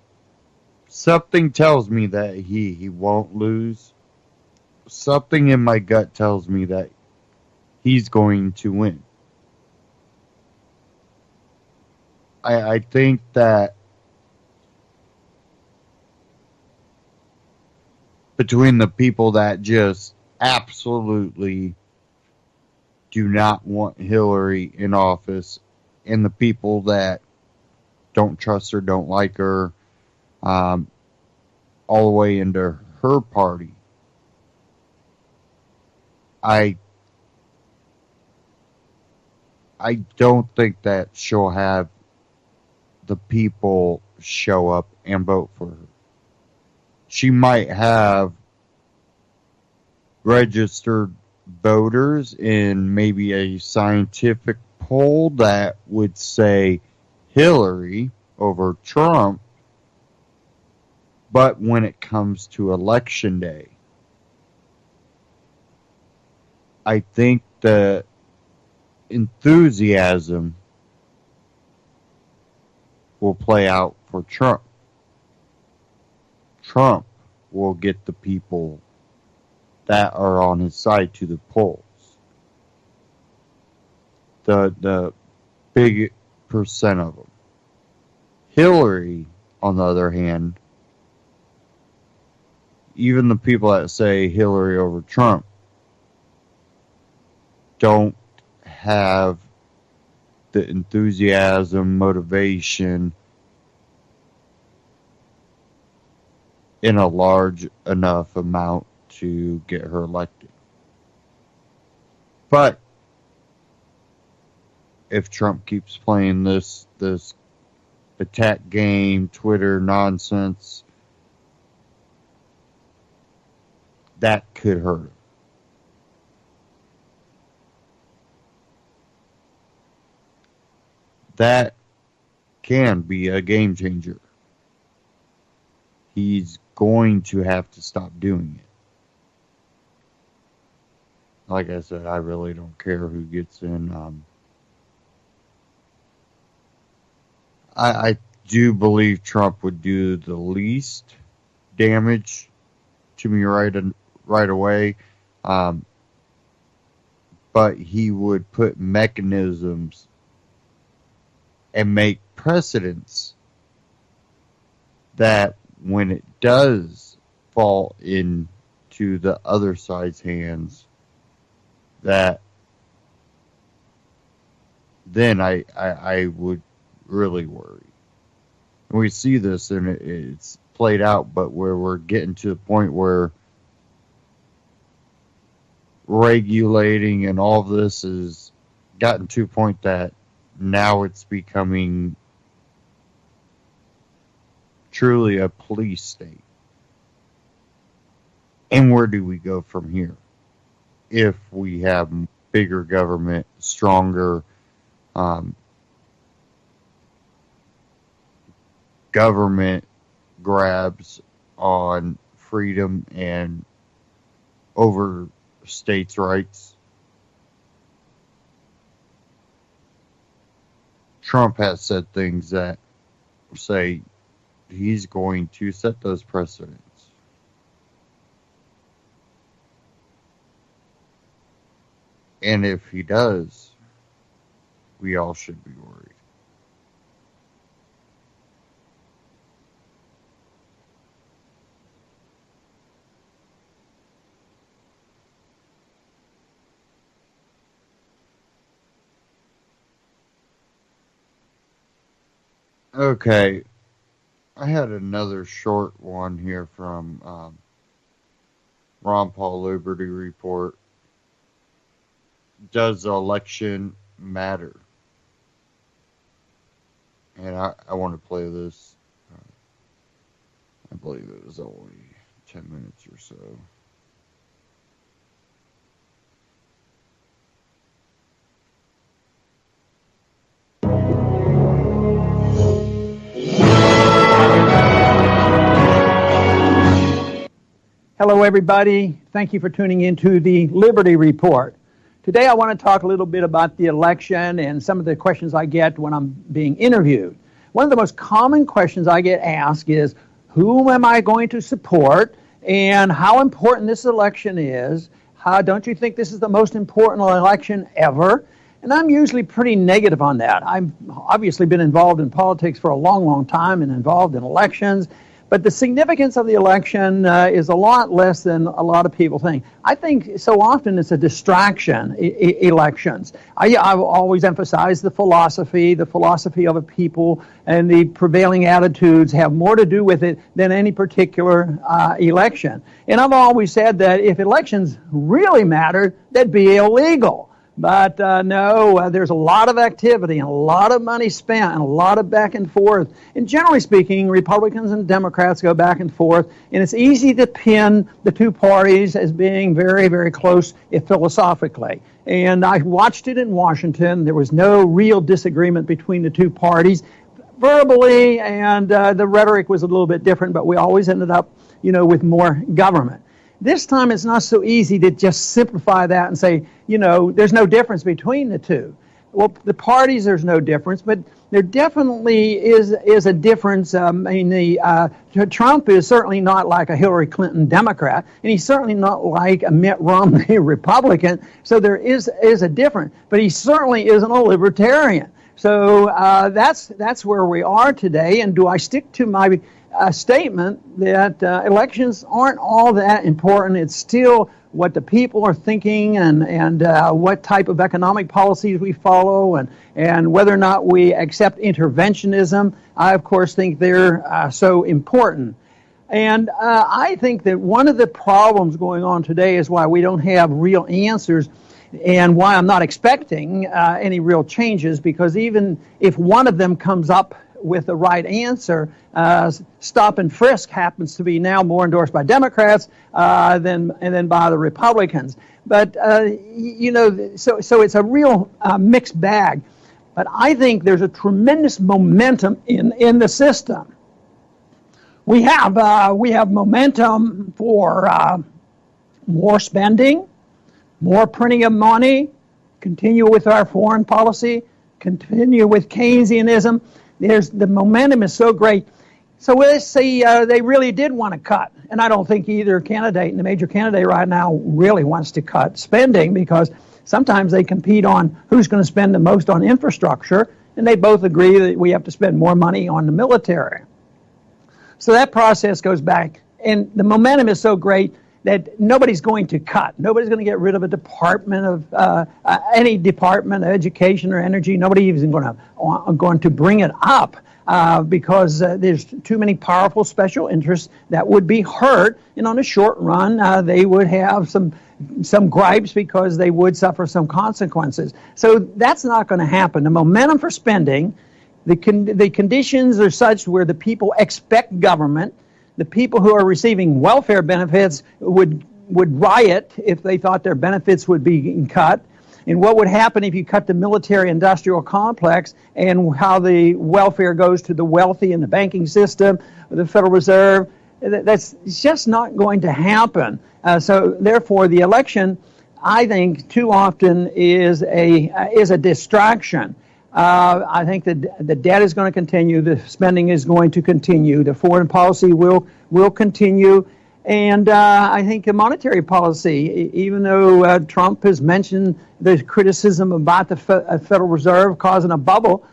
something tells me that he won't lose. Something in my gut tells me that he's going to win. I think that between the people that just absolutely do not want Hillary in office and the people that don't trust her, don't like her, all the way into her party, I don't think that she'll have the people show up and vote for her. She might have registered voters in maybe a scientific poll that would say Hillary over Trump, but when it comes to election day, I think the enthusiasm will play out for Trump. Trump will get the people that are on his side to the polls. The big percent of them. Hillary, on the other hand, even the people that say Hillary over Trump don't have the enthusiasm, motivation in a large enough amount to get her elected. But if Trump keeps playing this attack game, Twitter nonsense, that could hurt him. That can be a game changer. He's going to have to stop doing it. Like I said, I really don't care who gets in. I do believe Trump would do the least damage to me right away, but he would put mechanisms and make precedents that when it does fall into the other side's hands, that then I would really worry. And we see this and it's played out, but where we're getting to the point where regulating and all of this has gotten to a point that now it's becoming truly a police state. And where do we go from here? If we have bigger government, stronger government grabs on freedom and over states' rights. Trump has said things that say he's going to set those precedents. And if he does, we all should be worried. Okay, I had another short one here from Ron Paul Liberty Report. Does the election matter? And I want to play this. I believe it was only 10 minutes or so. Hello, everybody. Thank you for tuning into the Liberty Report. Today, I want to talk a little bit about the election and some of the questions I get when I'm being interviewed. One of the most common questions I get asked is, whom am I going to support and how important this election is? How don't you think this is the most important election ever? And I'm usually pretty negative on that. I've obviously been involved in politics for a long, long time and involved in elections. But the significance of the election is a lot less than a lot of people think. I think so often it's a distraction, elections. I've always emphasized the philosophy of a people, and the prevailing attitudes have more to do with it than any particular election. And I've always said that if elections really mattered, they'd be illegal. But no, there's a lot of activity and a lot of money spent and a lot of back and forth. And generally speaking, Republicans and Democrats go back and forth, and it's easy to pin the two parties as being very, very close philosophically. And I watched it in Washington. There was no real disagreement between the two parties verbally, and the rhetoric was a little bit different, but we always ended up, with more government. This time it's not so easy to just simplify that and say, there's no difference between the two. Well, the parties, there's no difference, but there definitely is a difference. Trump is certainly not like a Hillary Clinton Democrat, and he's certainly not like a Mitt Romney Republican, so there is a difference. But he certainly isn't a libertarian. So that's where we are today, and do I stick to my statement that elections aren't all that important? It's still what the people are thinking and what type of economic policies we follow and whether or not we accept interventionism. I, of course, think they're so important. And I think that one of the problems going on today is why we don't have real answers and why I'm not expecting any real changes, because even if one of them comes up with the right answer, stop and frisk happens to be now more endorsed by Democrats than by the Republicans. But so it's a real mixed bag. But I think there's a tremendous momentum in the system. We have momentum for more spending, more printing of money, continue with our foreign policy, continue with Keynesianism. The momentum is so great. So let's say they really did want to cut. And I don't think either candidate, and the major candidate right now, really wants to cut spending, because sometimes they compete on who's going to spend the most on infrastructure, and they both agree that we have to spend more money on the military. So that process goes back, and the momentum is so great that nobody's going to cut. Nobody's going to get rid of a department of any department of education or energy. Nobody even going to bring it up because there's too many powerful special interests that would be hurt. And on the short run, they would have some gripes because they would suffer some consequences. So that's not going to happen. The momentum for spending, the conditions are such where the people expect government. The people who are receiving welfare benefits would riot if they thought their benefits would be cut. And what would happen if you cut the military-industrial complex and how the welfare goes to the wealthy in the banking system, the Federal Reserve? That's just not going to happen. So therefore, the election, I think, too often is a distraction. I think that the debt is going to continue, the spending is going to continue, the foreign policy will continue, and I think the monetary policy, even though Trump has mentioned the criticism about the Federal Reserve causing a bubble,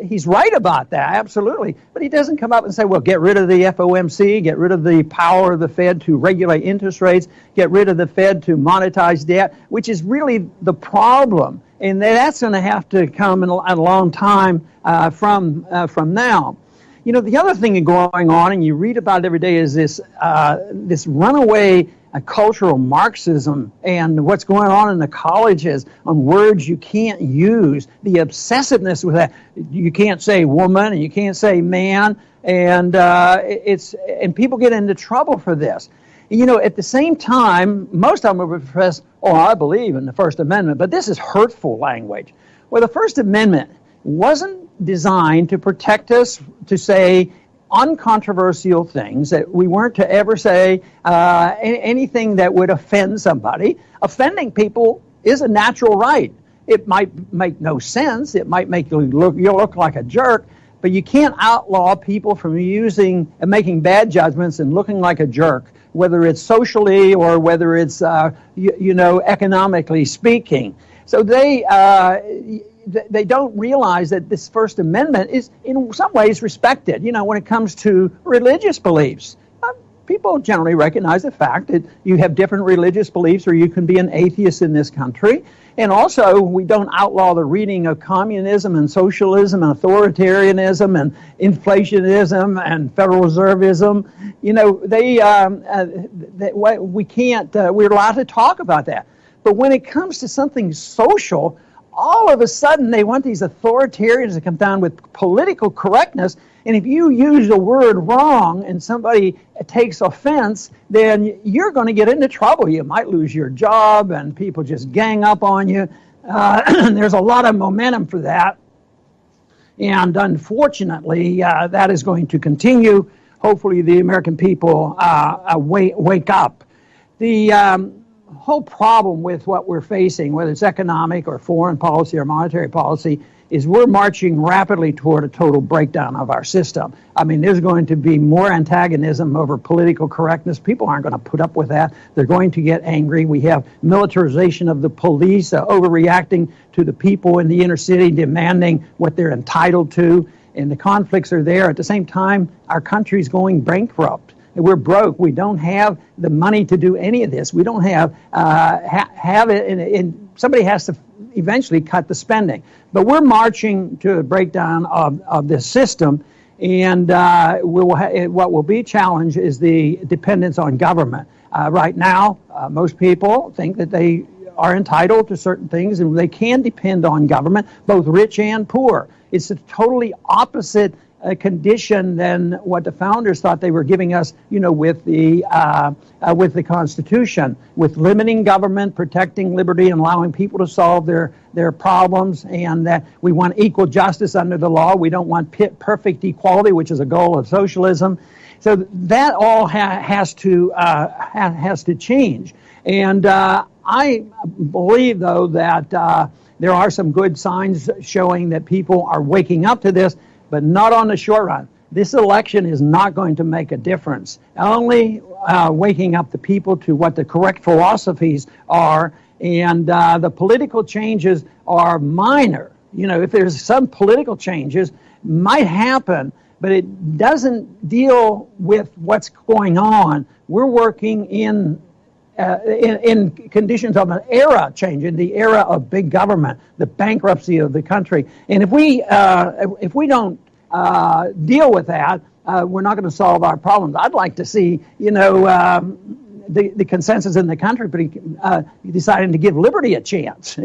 he's right about that, absolutely. But he doesn't come up and say, well, get rid of the FOMC, get rid of the power of the Fed to regulate interest rates, get rid of the Fed to monetize debt, which is really the problem. And that's going to have to come in a long time from now. The other thing going on, and you read about it every day, is this runaway cultural Marxism and what's going on in the colleges on words you can't use, the obsessiveness with that. You can't say woman and you can't say man, and people get into trouble for this. At the same time, most of them will profess, I believe in the First Amendment, but this is hurtful language. Well, the First Amendment wasn't designed to protect us, to say uncontroversial things, that we weren't to ever say anything that would offend somebody. Offending people is a natural right. It might make no sense. It might make you look like a jerk, but you can't outlaw people from using and making bad judgments and looking like a jerk, whether it's socially or whether it's economically speaking. So they don't realize that this First Amendment is in some ways respected. When it comes to religious beliefs, people generally recognize the fact that you have different religious beliefs, or you can be an atheist in this country. And also, we don't outlaw the reading of communism and socialism and authoritarianism and inflationism and Federal Reserveism. We can't. We're allowed to talk about that. But when it comes to something social, all of a sudden they want these authoritarians to come down with political correctness. And if you use the word wrong and somebody takes offense, then you're going to get into trouble. You might lose your job and people just gang up on you. There's a lot of momentum for that. And unfortunately, that is going to continue. Hopefully the American people wake up. The whole problem with what we're facing, whether it's economic or foreign policy or monetary policy, is we're marching rapidly toward a total breakdown of our system. I mean, there's going to be more antagonism over political correctness. People aren't going to put up with that. They're going to get angry. We have militarization of the police, overreacting to the people in the inner city, demanding what they're entitled to, and the conflicts are there. At the same time, our country's going bankrupt. We're broke. We don't have the money to do any of this. We don't have it, and somebody has to eventually cut the spending. But we're marching to a breakdown of this system, and what will be a challenge is the dependence on government. Right now, most people think that they are entitled to certain things, and they can depend on government, both rich and poor. It's a totally opposite condition than what the founders thought they were giving us, with the Constitution, with limiting government, protecting liberty, and allowing people to solve their problems, and that we want equal justice under the law. We don't want perfect equality, which is a goal of socialism. So that all has to change. And I believe, though, that there are some good signs showing that people are waking up to this, but not on the short run. This election is not going to make a difference. Only waking up the people to what the correct philosophies are, and the political changes are minor. If there's some political changes, might happen, but it doesn't deal with what's going on. We're working in conditions of an era change, in the era of big government, the bankruptcy of the country. And if we don't deal with that, we're not going to solve our problems. I'd like to see, the consensus in the country deciding to give liberty a chance,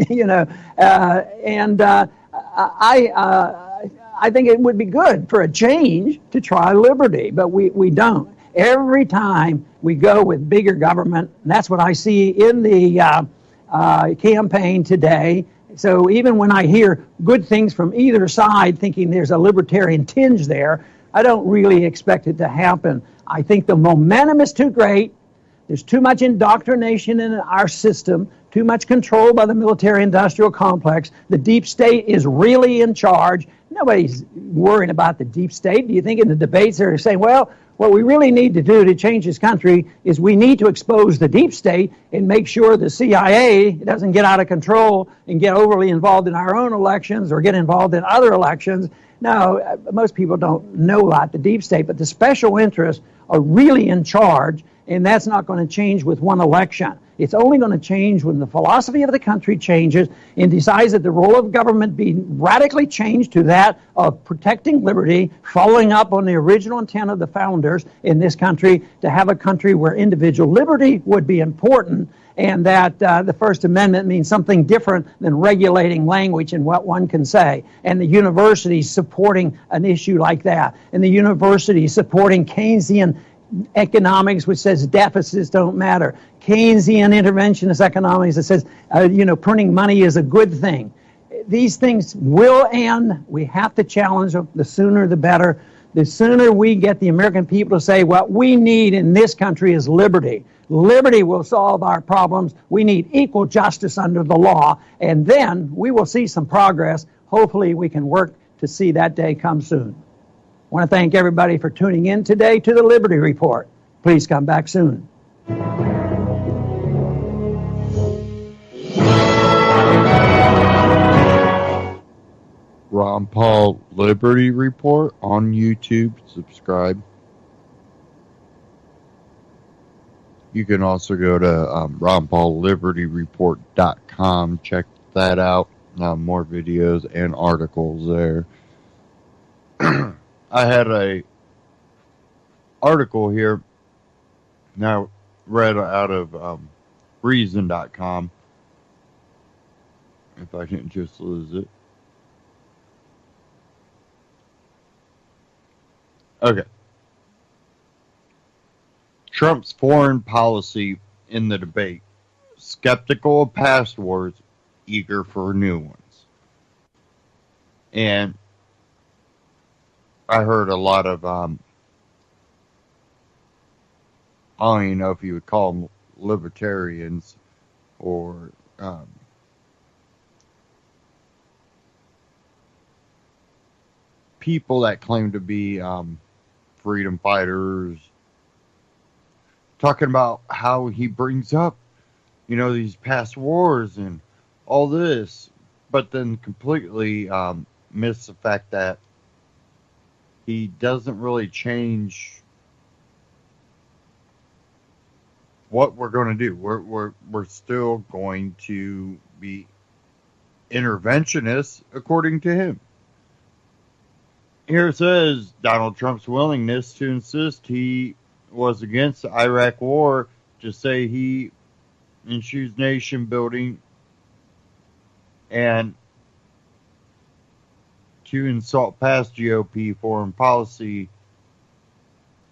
I think it would be good for a change to try liberty, but we don't. Every time we go with bigger government, and that's what I see in the campaign today. So even when I hear good things from either side, thinking there's a libertarian tinge there, I don't really expect it to happen. I think the momentum is too great. There's too much indoctrination in our system, too much control by the military-industrial complex. The deep state is really in charge. Nobody's worrying about the deep state. Do you think in the debates they're saying, well, what we really need to do to change this country is we need to expose the deep state and make sure the CIA doesn't get out of control and get overly involved in our own elections or get involved in other elections? No, most people don't know about the deep state, but the special interests are really in charge, and that's not going to change with one election. It's only going to change when the philosophy of the country changes and decides that the role of government be radically changed to that of protecting liberty, following up on the original intent of the founders in this country to have a country where individual liberty would be important, and that the First Amendment means something different than regulating language and what one can say, and the universities supporting an issue like that, and the universities supporting Keynesian economics, which says deficits don't matter. Keynesian interventionist economics that says, printing money is a good thing. These things will end. We have to challenge them. The sooner the better. the sooner we get the American people to say what we need in this country is liberty. Liberty will solve our problems. We need equal justice under the law, and then we will see some progress. Hopefully we can work to see that day come soon. I want to thank everybody for tuning in today to the Liberty Report. Please come back soon. Ron Paul Liberty Report on YouTube. Subscribe. You can also go to RonPaulLibertyReport.com. Check that out. More videos and articles there. I had a article here. Now read out of Reason.com. If I can just lose it. Okay. Trump's foreign policy in the debate. Skeptical of past wars, eager for new ones. And I heard a lot of, I don't even know if you would call them libertarians or people that claim to be freedom fighters, talking about how he brings up, these past wars and all this, but then completely miss the fact that he doesn't really change what we're going to do. We're still going to be interventionists, according to him. Here it says Donald Trump's willingness to insist he was against the Iraq war, to say he eschews nation building, and to insult past GOP foreign policy.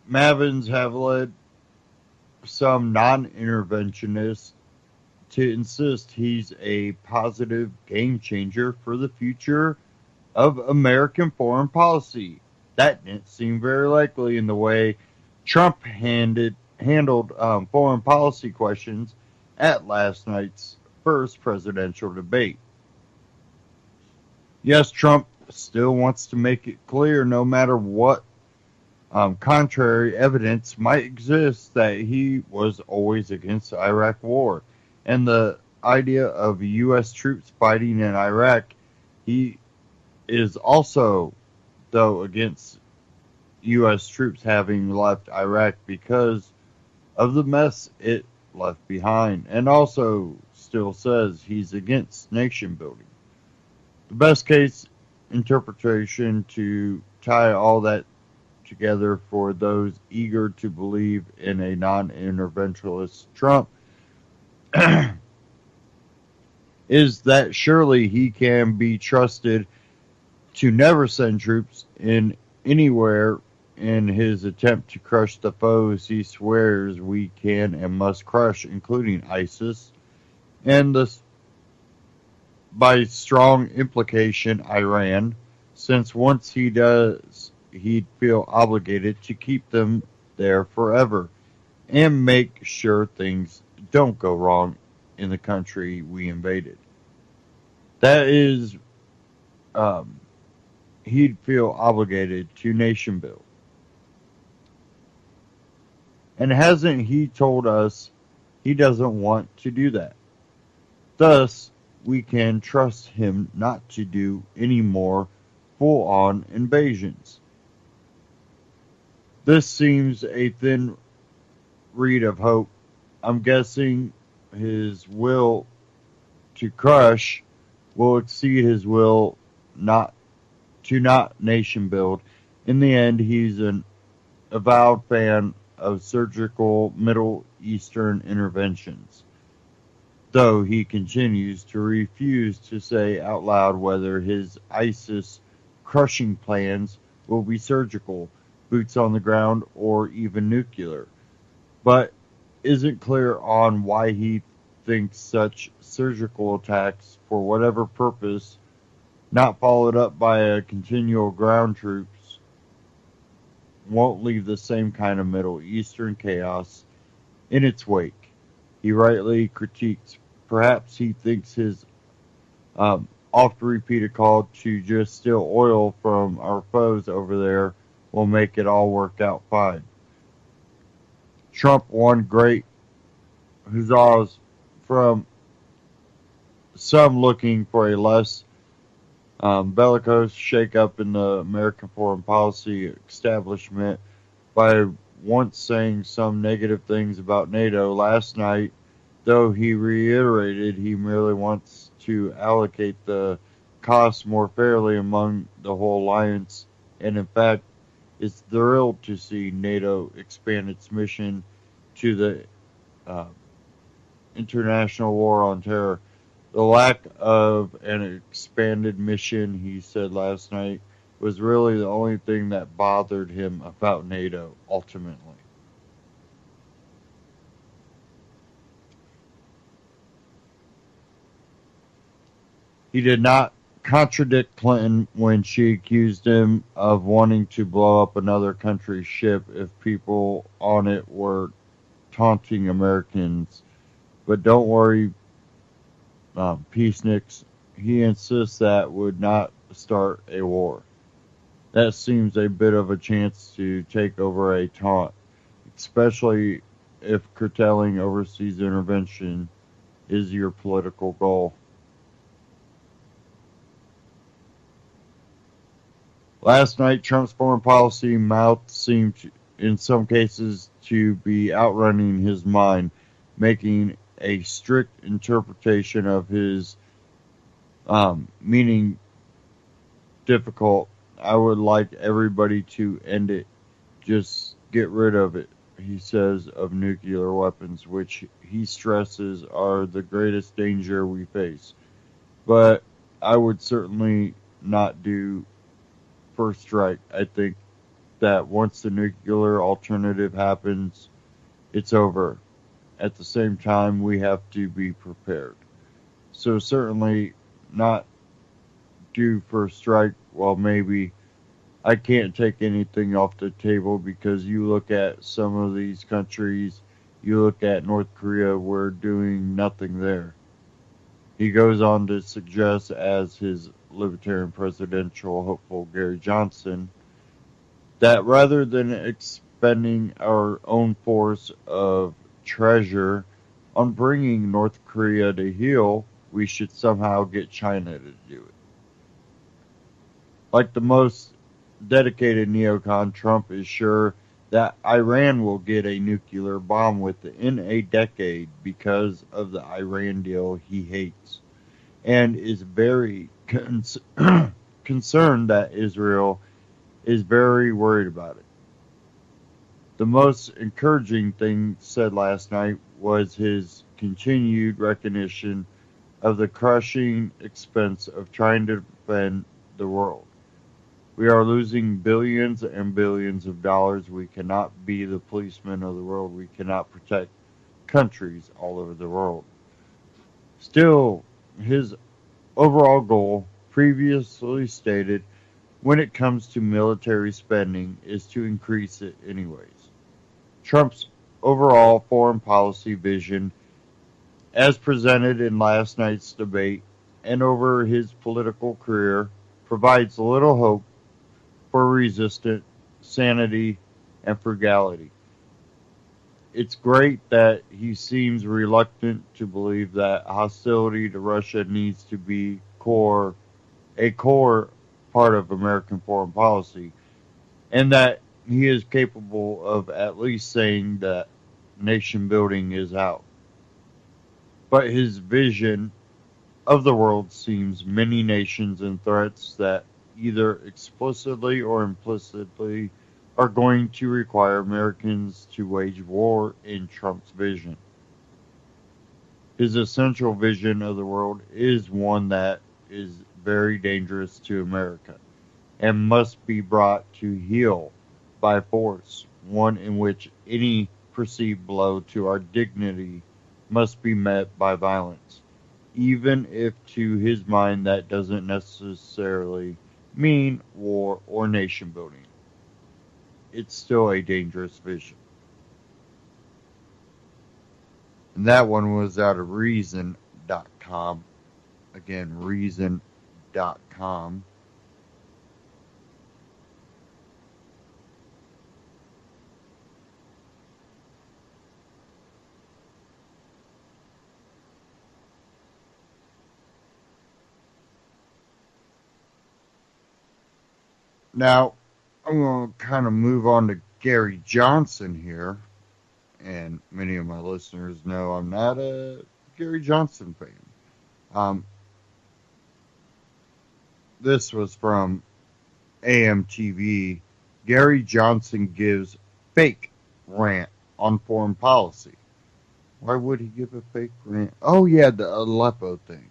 Mavins have led some non-interventionists to insist he's a positive game changer for the future of American foreign policy. That didn't seem very likely in the way Trump handled foreign policy questions at last night's first presidential debate. Yes, Trump still wants to make it clear, no matter what contrary evidence might exist, that he was always against the Iraq war. And the idea of U.S. troops fighting in Iraq, he is also, though, against U.S. troops having left Iraq because of the mess it left behind, and also still says he's against nation building. The best case interpretation to tie all that together for those eager to believe in a non-interventionist Trump is that surely he can be trusted to never send troops in anywhere in his attempt to crush the foes he swears we can and must crush, including ISIS, and by strong implication, Iran, since once he does, he'd feel obligated to keep them there forever and make sure things don't go wrong in the country we invaded. That is, he'd feel obligated to nation build. And hasn't he told us he doesn't want to do that? Thus, we can trust him not to do any more full-on invasions. This seems a thin reed of hope. I'm guessing his will to crush will exceed his will not nation build. In the end, he's an avowed fan of surgical Middle Eastern interventions, though he continues to refuse to say out loud whether his ISIS crushing plans will be surgical, boots on the ground, or even nuclear, but isn't clear on why he thinks such surgical attacks, for whatever purpose, not followed up by a continual ground troops, won't leave the same kind of Middle Eastern chaos in its wake. He rightly critiques, perhaps he thinks his oft repeated call to just steal oil from our foes over there will make it all work out fine. Trump won great huzzas from some looking for a less bellicose shakeup in the American foreign policy establishment by once saying some negative things about NATO last night, though he reiterated he merely wants to allocate the costs more fairly among the whole alliance, and in fact is thrilled to see NATO expand its mission to the uh, international war on terror. The lack of an expanded mission, he said last night, was really the only thing that bothered him about NATO ultimately. He did not contradict Clinton when she accused him of wanting to blow up another country's ship if people on it were taunting Americans. But don't worry, peaceniks, he insists that would not start a war. That seems a bit of a chance to take over a taunt, especially if curtailing overseas intervention is your political goal. Last night, Trump's foreign policy mouth seemed, in some cases, to be outrunning his mind, making a strict interpretation of his meaning difficult. I would like everybody to end it. Just get rid of it, he says of nuclear weapons, which he stresses are the greatest danger we face. But I would certainly not do first strike. I think that once the nuclear alternative happens, it's over. At the same time, we have to be prepared. So certainly not do first strike. Well, maybe I can't take anything off the table because you look at some of these countries, you look at North Korea, we're doing nothing there. He goes on to suggest, as his Libertarian presidential hopeful Gary Johnson, that rather than expending our own force of treasure on bringing North Korea to heel, we should somehow get China to do it. Like the most dedicated neocon, Trump is sure that Iran will get a nuclear bomb within a decade because of the Iran deal he hates, and is very concerned that Israel is very worried about it. The most encouraging thing said last night was his continued recognition of the crushing expense of trying to defend the world. We are losing billions and billions of dollars. We cannot be the policemen of the world. We cannot protect countries all over the world. Still, his overall goal, previously stated, when it comes to military spending, is to increase it anyways. Trump's overall foreign policy vision, as presented in last night's debate and over his political career, provides little hope for resistance, sanity, and frugality. It's great that he seems reluctant to believe that hostility to Russia needs to be a core part of American foreign policy, and that he is capable of at least saying that nation building is out. But his vision of the world seems many nations and threats that either explicitly or implicitly are going to require Americans to wage war in Trump's vision. His essential vision of the world is one that is very dangerous to America and must be brought to heel by force, one in which any perceived blow to our dignity must be met by violence, even if to his mind that doesn't necessarily mean war or nation building. it's still a dangerous vision. And that one was out of Reason.com. Again, Reason.com. Now, I'm going to kind of move on to Gary Johnson here. And many of my listeners know I'm not a Gary Johnson fan. This was from AMTV. Gary Johnson gives fake rant on foreign policy. Why would he give a fake rant? Oh, yeah, the Aleppo thing.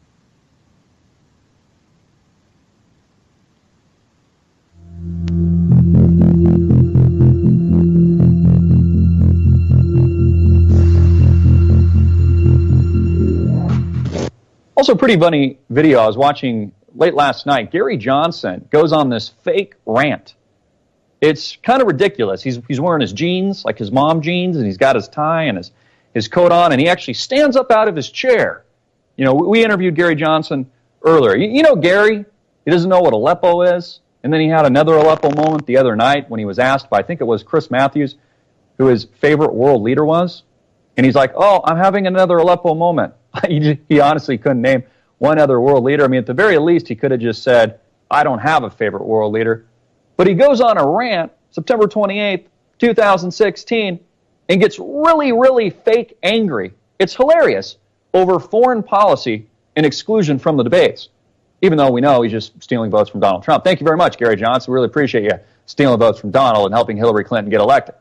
Also, pretty funny video I was watching late last night. Gary Johnson goes on this fake rant. It's kind of ridiculous. He's wearing his jeans, like his mom jeans, and he's got his tie and his coat on, and he actually stands up out of his chair. You know, we interviewed Gary Johnson earlier. You know Gary, he doesn't know what Aleppo is, and then he had another Aleppo moment the other night when he was asked by, I think it was Chris Matthews, who his favorite world leader was, and he's like, oh, I'm having another Aleppo moment. He honestly couldn't name one other world leader. I mean, at the very least, he could have just said, I don't have a favorite world leader. But he goes on a rant, September 28th, 2016, and gets really, really fake angry. It's hilarious over foreign policy and exclusion from the debates, even though we know he's just stealing votes from Donald Trump. Thank you very much, Gary Johnson. We really appreciate you stealing votes from Donald and helping Hillary Clinton get elected.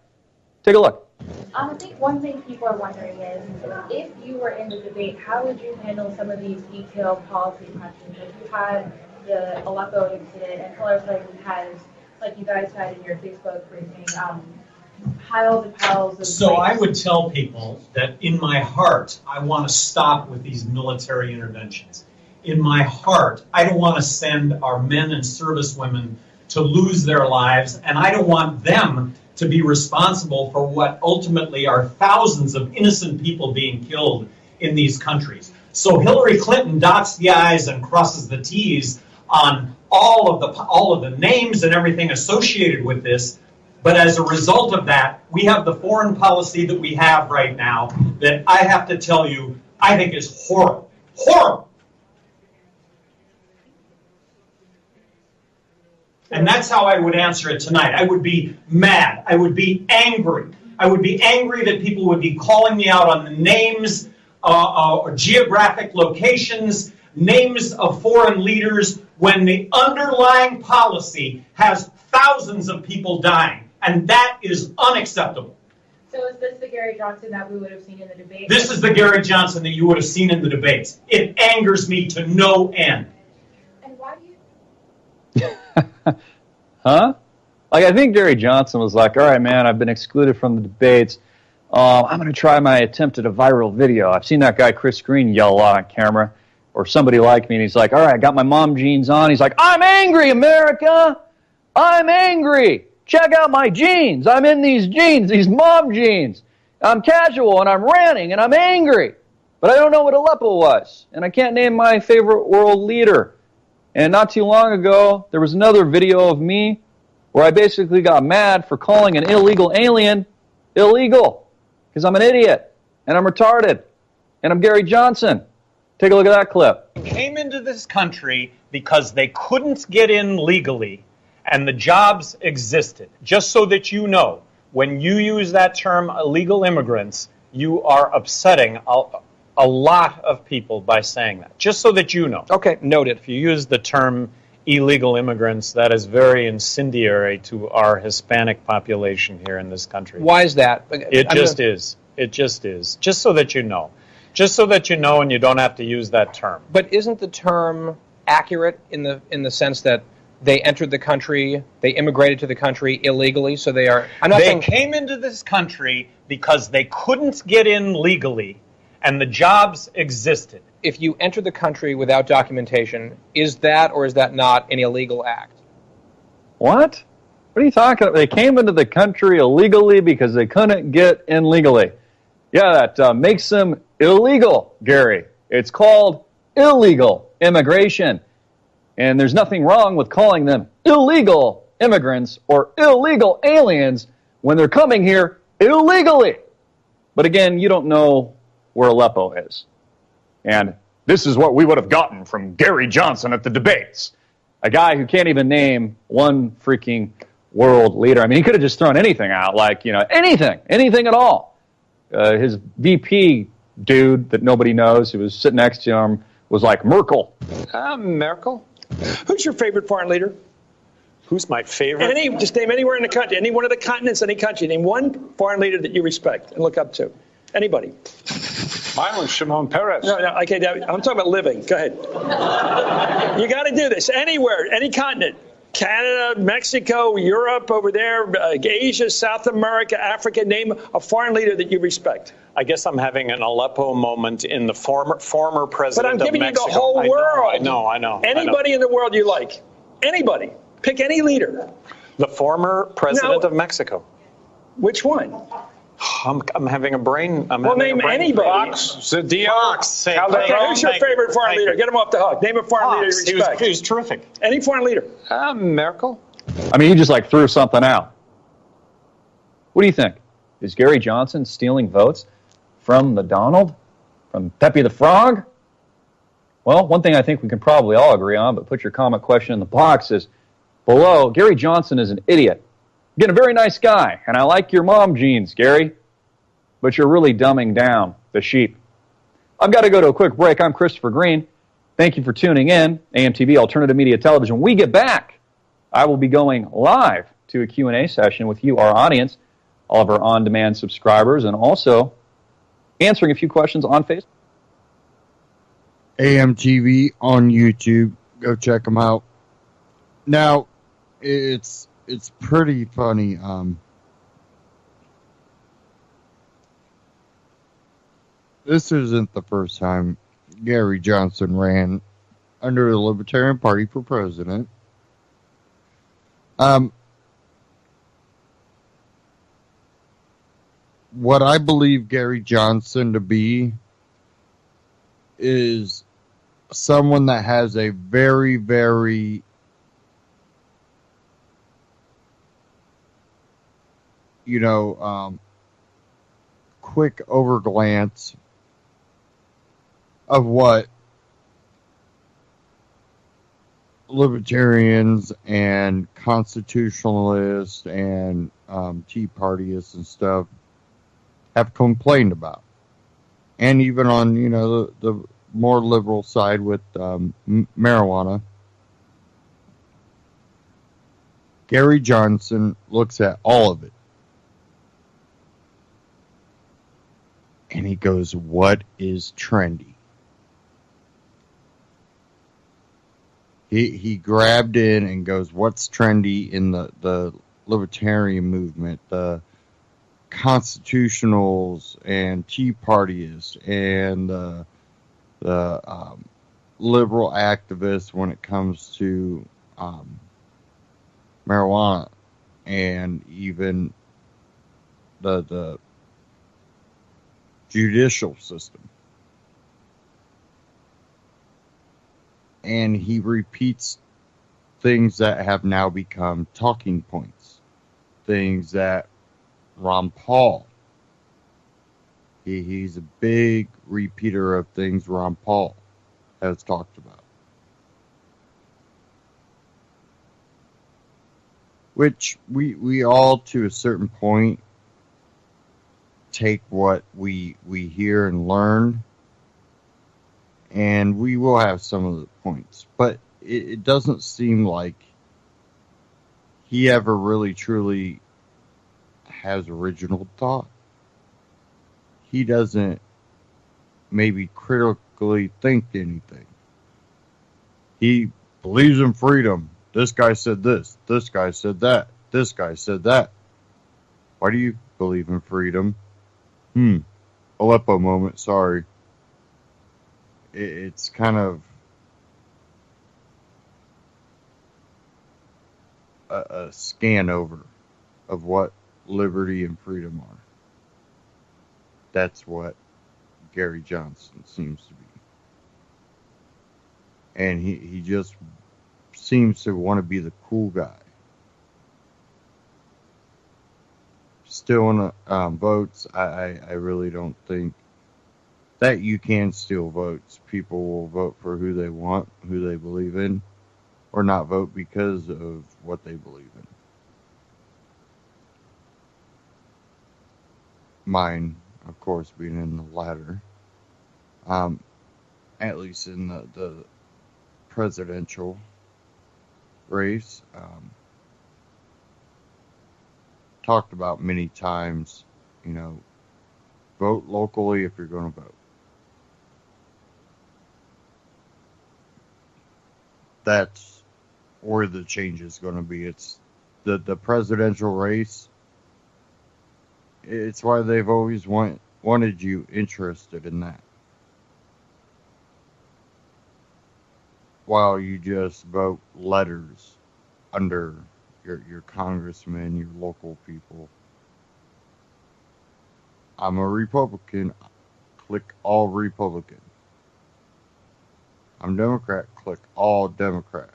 Take a look. I think one thing people are wondering is, if you were in the debate, how would you handle some of these detailed policy questions? Like you had the Aleppo incident, and Hillary Clinton has, like you guys had in your Facebook briefing, piles and piles of... So I would tell people that in my heart, I want to stop with these military interventions. In my heart, I don't want to send our men and servicewomen to lose their lives, and I don't want them to be responsible for what ultimately are thousands of innocent people being killed in these countries. So Hillary Clinton dots the I's and crosses the T's on all of the names and everything associated with this. But as a result of that, we have the foreign policy that we have right now that I have to tell you, I think is horrible. Horrible. And that's how I would answer it tonight. I would be mad. I would be angry. I would be angry that people would be calling me out on the names, or geographic locations, names of foreign leaders, when the underlying policy has thousands of people dying. And that is unacceptable. So is this the Gary Johnson that we would have seen in the debate? This is the Gary Johnson that you would have seen in the debates. It angers me to no end. And why do you... Huh? Like, I think Gary Johnson was like, all right, man, I've been excluded from the debates. I'm going to try my attempt at a viral video. I've seen that guy Chris Green yell a lot on camera, or somebody like me, and he's like, all right, I got my mom jeans on. He's like, I'm angry, America. I'm angry. Check out my jeans. I'm in these jeans, these mom jeans. I'm casual, and I'm ranting, and I'm angry. But I don't know what Aleppo was, and I can't name my favorite world leader. And not too long ago, there was another video of me where I basically got mad for calling an illegal alien illegal, because I'm an idiot, and I'm retarded, and I'm Gary Johnson. Take a look at that clip. Came into this country because they couldn't get in legally, and the jobs existed. Just so that you know, when you use that term illegal immigrants, you are upsetting a lot of people by saying that. Just so that you know. Okay, noted. If you use the term illegal immigrants, that is very incendiary to our Hispanic population here in this country. Why is that? It just is. It just is. Just so that you know. Just so that you know, and you don't have to use that term. But isn't the term accurate in the sense that they entered the country, they immigrated to the country illegally, so they are... They came into this country because they couldn't get in legally, and the jobs existed. If you enter the country without documentation, is that or is that not an illegal act? What? What are you talking about? They came into the country illegally because they couldn't get in legally. Yeah, that makes them illegal, Gary. It's called illegal immigration. And there's nothing wrong with calling them illegal immigrants or illegal aliens when they're coming here illegally. But again, you don't know where Aleppo is. And this is what we would have gotten from Gary Johnson at the debates. A guy who can't even name one freaking world leader. I mean, he could have just thrown anything out, like, anything at all. His VP dude that nobody knows, who was sitting next to him, was like, Merkel. Merkel? Who's your favorite foreign leader? Who's my favorite? Just name anywhere in the country, any one of the continents, any country. Name one foreign leader that you respect and look up to. Anybody. Mine was Shimon Peres. No, okay, I'm talking about living. Go ahead. You got to do this. Anywhere, any continent. Canada, Mexico, Europe, over there, Asia, South America, Africa. Name a foreign leader that you respect. I guess I'm having an Aleppo moment in the former president of Mexico. But I'm giving you the whole world. I know. Anybody in the world you like. Anybody. Pick any leader. The former president of Mexico. Which one? I'm having a brain. Name anybody. Fox. Okay, who's your favorite foreign leader? Get him off the hook. Name a foreign leader you respect. He was terrific. Any foreign leader. Merkel. I mean, you just threw something out. What do you think? Is Gary Johnson stealing votes from the Donald? From Pepe the Frog? Well, one thing I think we can probably all agree on, but put your comment question in the box, is below, Gary Johnson is an idiot. Again, a very nice guy, and I like your mom jeans, Gary, but you're really dumbing down the sheep. I've got to go to a quick break. I'm Christopher Green. Thank you for tuning in, AMTV Alternative Media Television. When we get back, I will be going live to a Q&A session with you, our audience, all of our on-demand subscribers, and also answering a few questions on Facebook. AMTV on YouTube. Go check them out. Now, it's pretty funny. This isn't the first time Gary Johnson ran under the Libertarian Party for president. What I believe Gary Johnson to be is someone that has a very, very quick overglance of what libertarians and constitutionalists and Tea Partyists and stuff have complained about. And even on, the more liberal side with marijuana. Gary Johnson looks at all of it. And he goes, what is trendy? He grabbed in and goes, what's trendy in the libertarian movement, the constitutionals and Tea Partyists and the liberal activists when it comes to marijuana, and even the judicial system. And he repeats things that have now become talking points. Things that Ron Paul, he's a big repeater of things Ron Paul has talked about. Which we all, to a certain point, take what we hear and learn, and we will have some of the points, but it doesn't seem like he ever really truly has original thought. He doesn't maybe critically think anything. He believes in freedom. This guy said this. This guy said that. This guy said that. Why do you believe in freedom? Aleppo moment, sorry. It's kind of... a scan over of what liberty and freedom are. That's what Gary Johnson seems to be. And he just seems to want to be the cool guy. Stealing votes, I really don't think that you can steal votes. People will vote for who they want, who they believe in, or not vote because of what they believe in. Mine, of course, being in the latter. At least in the presidential race. Talked about many times, vote locally if you're going to vote. That's where the change is going to be. It's the presidential race. It's why they've always wanted you interested in that. While you just vote letters under your congressmen, your local people. I'm a Republican. Click all Republican. I'm Democrat. Click all Democrat.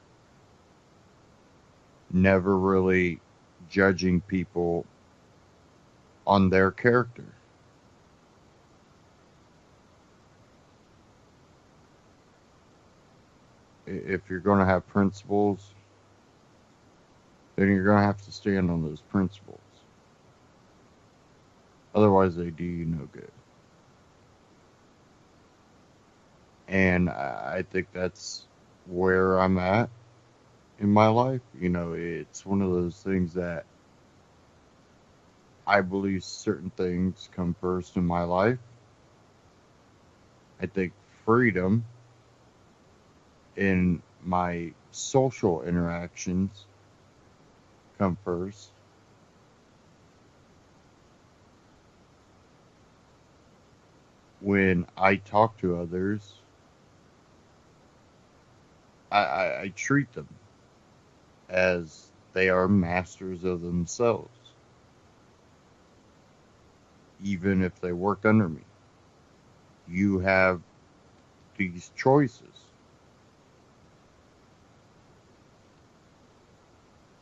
Never really judging people on their character. If you're going to have principles, then you're going to have to stand on those principles. Otherwise, they do you no good. And I think that's where I'm at in my life. It's one of those things that I believe certain things come first in my life. I think freedom in my social interactions come first. When I talk to others, I treat them as they are masters of themselves, even if they work under me. You have these choices.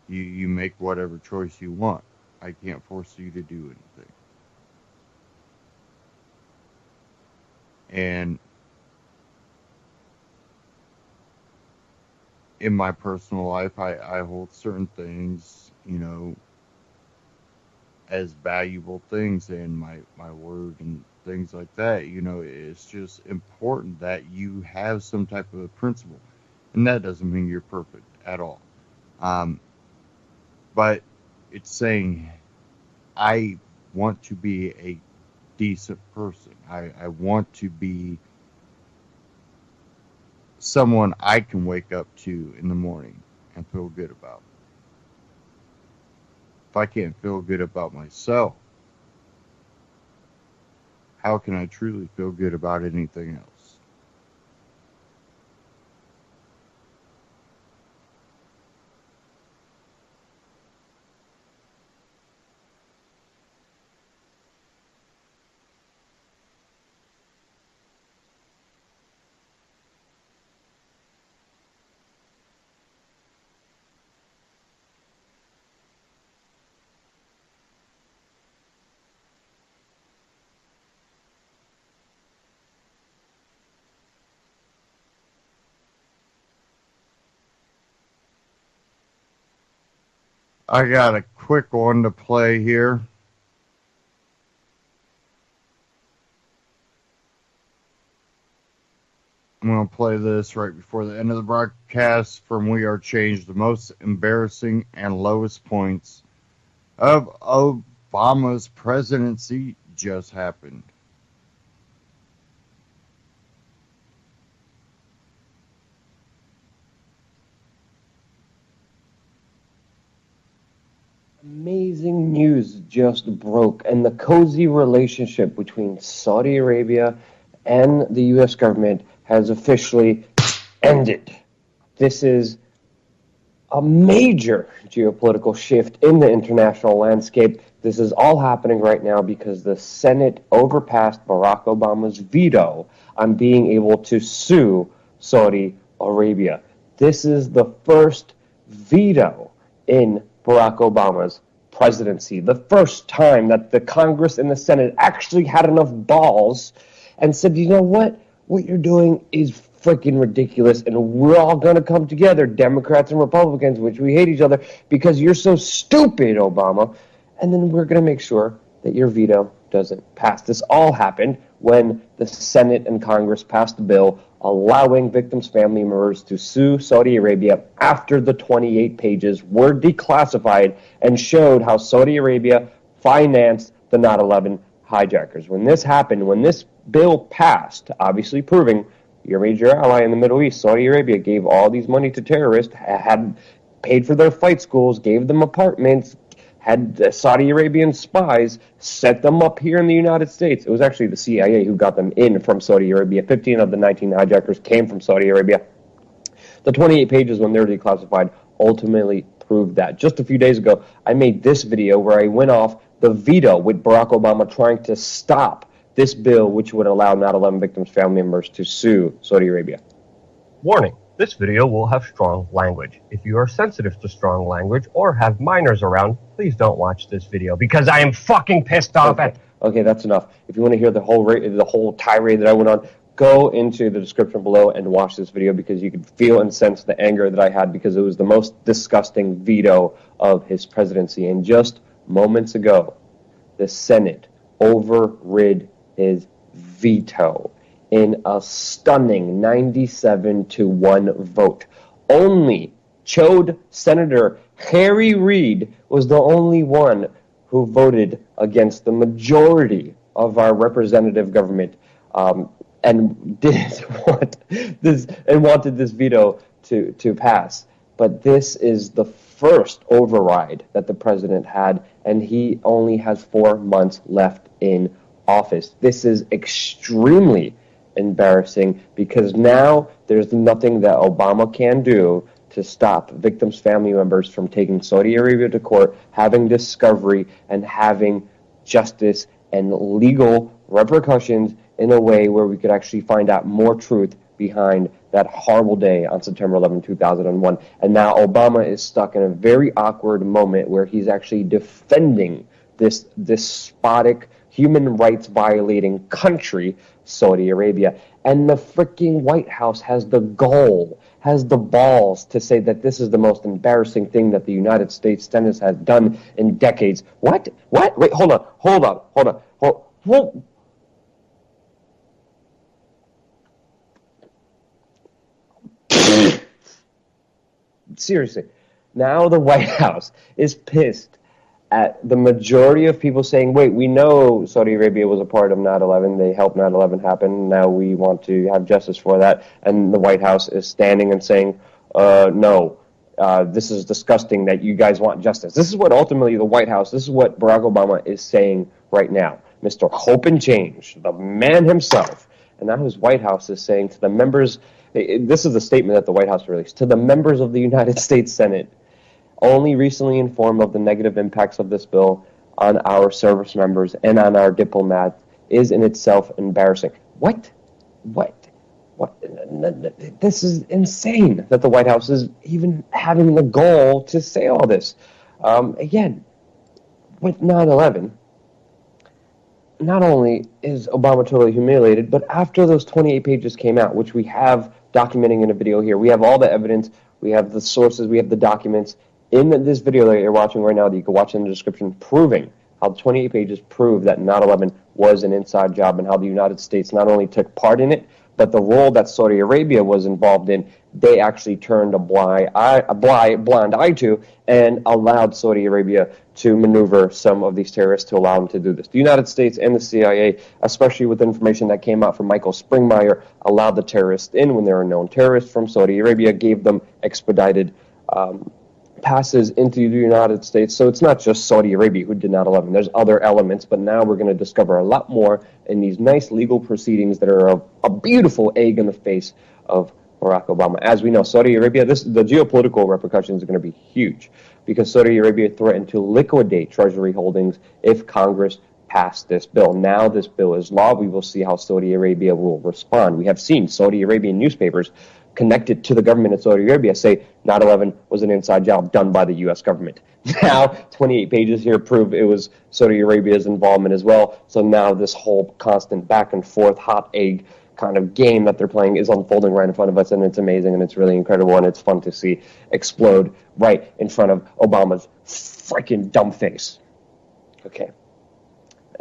You make whatever choice you want. I can't force you to do anything. And in my personal life, I hold certain things, as valuable things in my word and things like that. It's just important that you have some type of a principle. And that doesn't mean you're perfect at all. But it's saying I want to be a decent person. I want to be someone I can wake up to in the morning and feel good about. If I can't feel good about myself, how can I truly feel good about anything else? I got a quick one to play here. I'm going to play this right before the end of the broadcast from We Are Changed, the most embarrassing and lowest points of Obama's presidency just happened. Amazing news just broke, and the cozy relationship between Saudi Arabia and the U.S. government has officially ended. This is a major geopolitical shift in the international landscape. This is all happening right now because the Senate overpassed Barack Obama's veto on being able to sue Saudi Arabia. This is the first veto in Barack Obama's presidency. The first time that the Congress and the Senate actually had enough balls and said, you know what you're doing is freaking ridiculous, and we're all going to come together, Democrats and Republicans, which we hate each other, because you're so stupid, Obama, and then we're going to make sure that your veto doesn't pass. This all happened when the Senate and Congress passed a bill allowing victims' family members to sue Saudi Arabia after the 28 pages were declassified and showed how Saudi Arabia financed the 9/11 hijackers. When this happened, when this bill passed, obviously proving your major ally in the Middle East, Saudi Arabia, gave all these money to terrorists, had paid for their flight schools, gave them apartments, had Saudi Arabian spies set them up here in the United States. It was actually the CIA who got them in from Saudi Arabia. 15 of the 19 hijackers came from Saudi Arabia. The 28 pages, when they were declassified, ultimately proved that. Just a few days ago, I made this video where I went off the veto with Barack Obama trying to stop this bill, which would allow 9/11 victims' family members to sue Saudi Arabia. Warning, this video will have strong language. If you are sensitive to strong language or have minors around, please don't watch this video because I am fucking pissed off at... Okay, that's enough. If you want to hear the whole tirade that I went on, go into the description below and watch this video because you can feel and sense the anger that I had because it was the most disgusting veto of his presidency. And just moments ago, the Senate overrid his veto in a stunning 97-1 vote. Only Chode Senator Harry Reid was the only one who voted against the majority of our representative government and didn't want this and wanted this veto to pass. But this is the first override that the president had, and he only has 4 months left in office. This is extremely embarrassing because now there's nothing that Obama can do to stop victims' family members from taking Saudi Arabia to court, having discovery, and having justice and legal repercussions in a way where we could actually find out more truth behind that horrible day on September 11, 2001. And now Obama is stuck in a very awkward moment where he's actually defending this despotic, human rights violating country, Saudi Arabia. And the freaking White House has the balls to say that this is the most embarrassing thing that the United States Senate has done in decades. What? Wait, hold on. Seriously, now the White House is pissed at the majority of people saying, wait, we know Saudi Arabia was a part of 9/11. They helped 9/11 happen. Now we want to have justice for that. And the White House is standing and saying, no, this is disgusting that you guys want justice. This is what ultimately the White House, this is what Barack Obama is saying right now. Mr. Hope and Change, the man himself. And now his White House is saying to the members, this is the statement that the White House released, to the members of the United States Senate, only recently informed of the negative impacts of this bill on our service members and on our diplomats is in itself embarrassing. What? This is insane that the White House is even having the goal to say all this. Again, with 9/11, not only is Obama totally humiliated, but after those 28 pages came out, which we have documenting in a video here, we have all the evidence, we have the sources, we have the documents in this video that you're watching right now that you can watch in the description, proving how the 28 pages prove that 9/11 was an inside job and how the United States not only took part in it, but the role that Saudi Arabia was involved in, they actually turned a blind eye to and allowed Saudi Arabia to maneuver some of these terrorists to allow them to do this. The United States and the CIA, especially with information that came out from Michael Springmeier, allowed the terrorists in when they were known terrorists from Saudi Arabia, gave them expedited passes into the United States. So it's not just Saudi Arabia who did 9/11. There's other elements, but now we're going to discover a lot more in these nice legal proceedings that are a beautiful egg in the face of Barack Obama. As we know, Saudi Arabia, the geopolitical repercussions are going to be huge because Saudi Arabia threatened to liquidate Treasury holdings if Congress passed this bill. Now this bill is law. We will see how Saudi Arabia will respond. We have seen Saudi Arabian newspapers connected to the government of Saudi Arabia say 9/11 was an inside job done by the U.S. government. Now, 28 pages here prove it was Saudi Arabia's involvement as well. So now this whole constant back and forth hot egg kind of game that they're playing is unfolding right in front of us, and it's amazing, and it's really incredible, and it's fun to see explode right in front of Obama's freaking dumb face. Okay.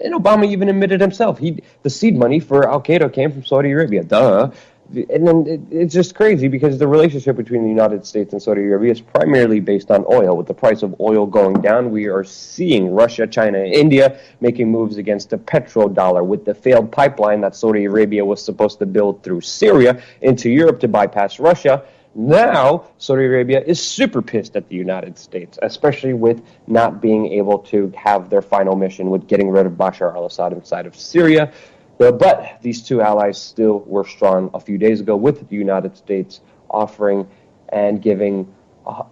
And Obama even admitted himself, the seed money for Al-Qaeda came from Saudi Arabia. Duh. And then it's just crazy because the relationship between the United States and Saudi Arabia is primarily based on oil. With the price of oil going down, we are seeing Russia, China, and India making moves against the petrodollar. With the failed pipeline that Saudi Arabia was supposed to build through Syria into Europe to bypass Russia, now Saudi Arabia is super pissed at the United States, especially with not being able to have their final mission with getting rid of Bashar al-Assad inside of Syria. But these two allies still were strong a few days ago, with the United States offering and giving too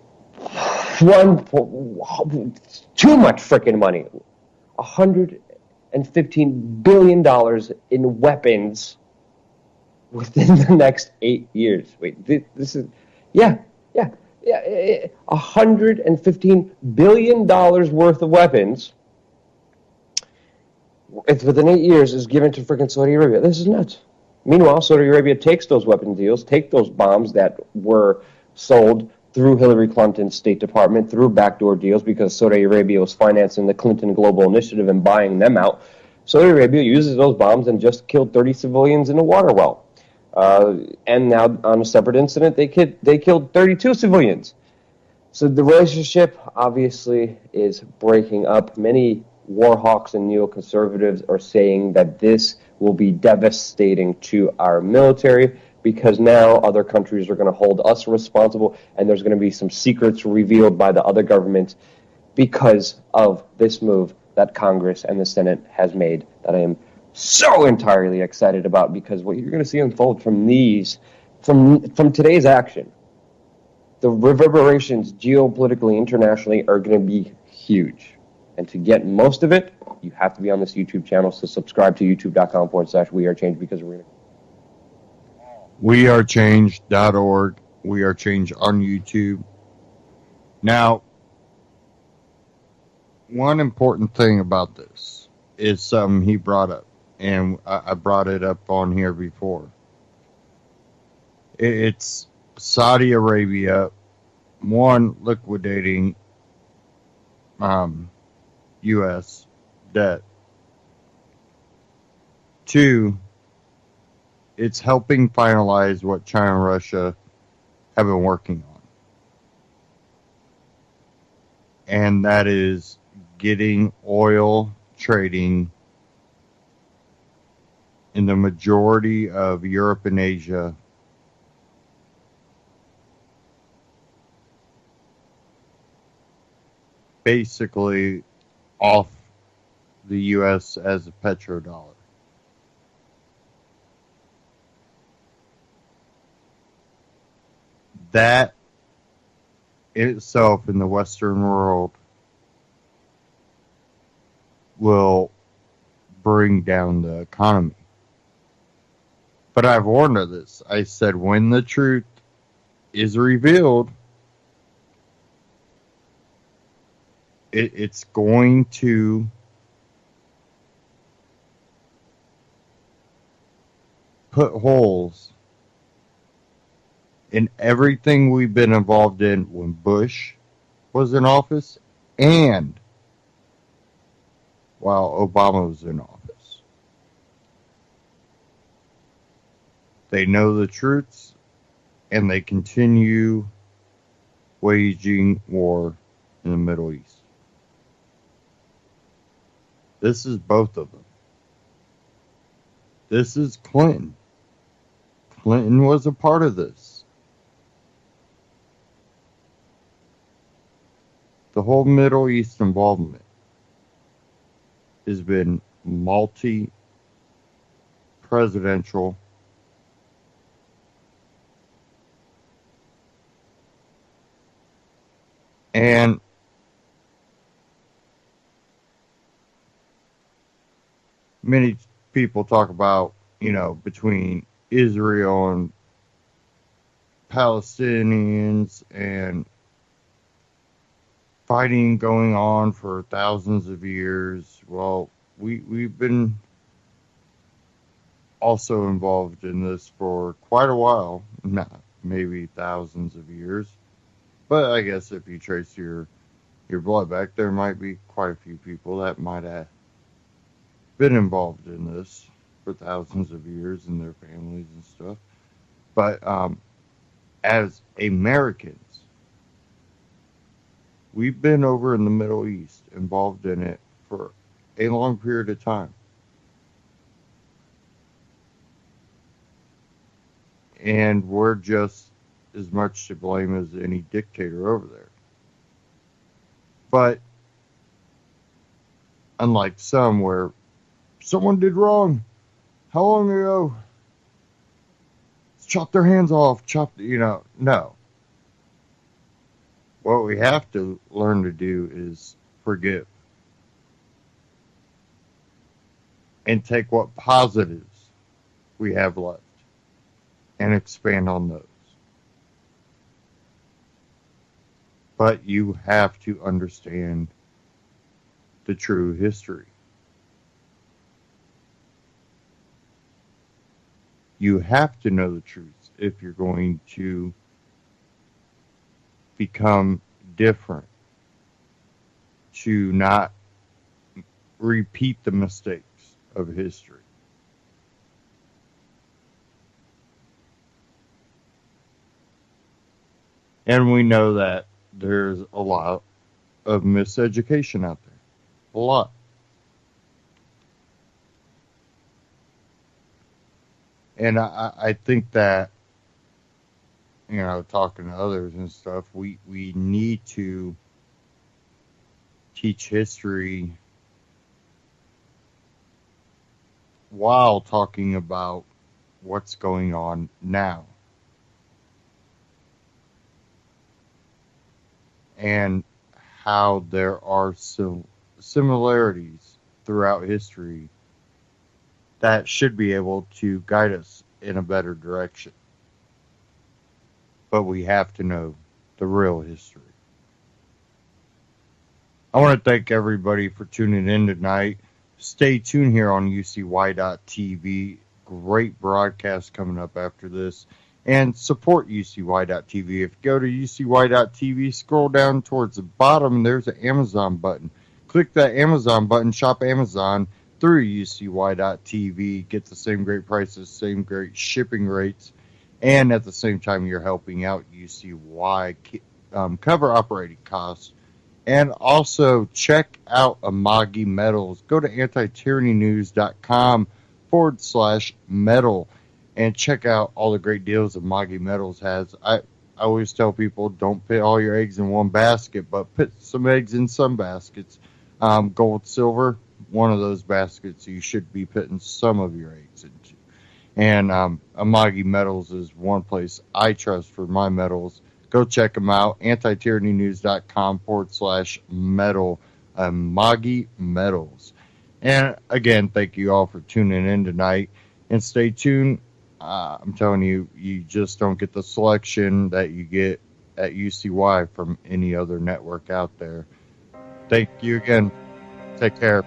much freaking money, $115 billion in weapons within the next 8 years. Wait, this is, $115 billion worth of weapons. It's within 8 years is given to freaking Saudi Arabia. This is nuts. Meanwhile, Saudi Arabia takes those weapon deals, take those bombs that were sold through Hillary Clinton's State Department, through backdoor deals, because Saudi Arabia was financing the Clinton Global Initiative and buying them out. Saudi Arabia uses those bombs and just killed 30 civilians in a water well. And now, on a separate incident, they killed 32 civilians. So the relationship, obviously, is breaking up. Many war hawks and neoconservatives are saying that this will be devastating to our military because now other countries are going to hold us responsible, and there's going to be some secrets revealed by the other governments because of this move that Congress and the Senate has made that I am so entirely excited about, because what you're going to see unfold from today's action, the reverberations geopolitically, internationally, are going to be huge. And to get most of it, you have to be on this YouTube channel. So subscribe to youtube.com/wearechange, because we're going to... wearechange.org. We Are Change on YouTube. Now, one important thing about this is something he brought up, and I brought it up on here before. It's Saudi Arabia, one, liquidating U.S. debt. Two, it's helping finalize what China and Russia have been working on. And that is getting oil trading in the majority of Europe and Asia basically off the U.S. as a petrodollar. That itself in the Western world will bring down the economy. But I've warned of this. I said when the truth is revealed, it's going to put holes in everything we've been involved in when Bush was in office and while Obama was in office. They know the truths, and they continue waging war in the Middle East. This is both of them. This is Clinton. Clinton was a part of this. The whole Middle East involvement has been multi-presidential And many people talk about, between Israel and Palestinians and fighting going on for thousands of years. Well, we've been also involved in this for quite a while, not maybe thousands of years, but I guess if you trace your blood back, there might be quite a few people that might have been involved in this for thousands of years and their families and stuff. But as Americans, we've been over in the Middle East involved in it for a long period of time. And we're just as much to blame as any dictator over there. But unlike some where someone did wrong, how long ago? Chop their hands off, no. What we have to learn to do is forgive. And take what positives we have left and expand on those. But you have to understand the true history. You have to know the truth if you're going to become different, to not repeat the mistakes of history. And we know that there's a lot of miseducation out there. A lot. And I think that, talking to others and stuff, we need to teach history while talking about what's going on now. And how there are similarities throughout history that should be able to guide us in a better direction. But we have to know the real history. I want to thank everybody for tuning in tonight. Stay tuned here on UCY.TV. Great broadcast coming up after this. And support UCY.TV. If you go to UCY.TV, scroll down towards the bottom, there's an Amazon button. Click that Amazon button, shop Amazon through UCY.TV. Get the same great prices, same great shipping rates, and at the same time, you're helping out UCY cover operating costs. And also check out Amagi Metals. Go to antityrannynews.com/metal and check out all the great deals that Amagi Metals has. I always tell people, don't put all your eggs in one basket, but put some eggs in some baskets. Gold, silver, one of those baskets you should be putting some of your eggs into. And Amagi Metals is one place I trust for my metals. Go check them out. antityrannynews.com/metal. Amagi Metals. And again, thank you all for tuning in tonight. And stay tuned. I'm telling you, you just don't get the selection that you get at UCY from any other network out there. Thank you again. Take care.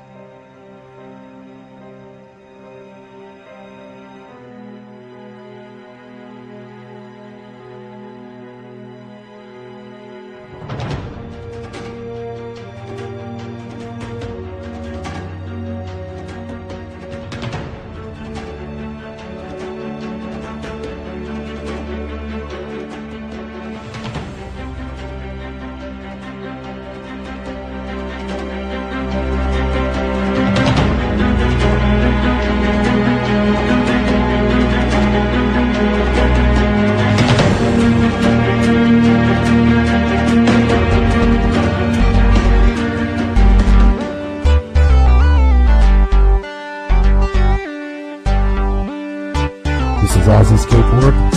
This is Ozzy Skateboard.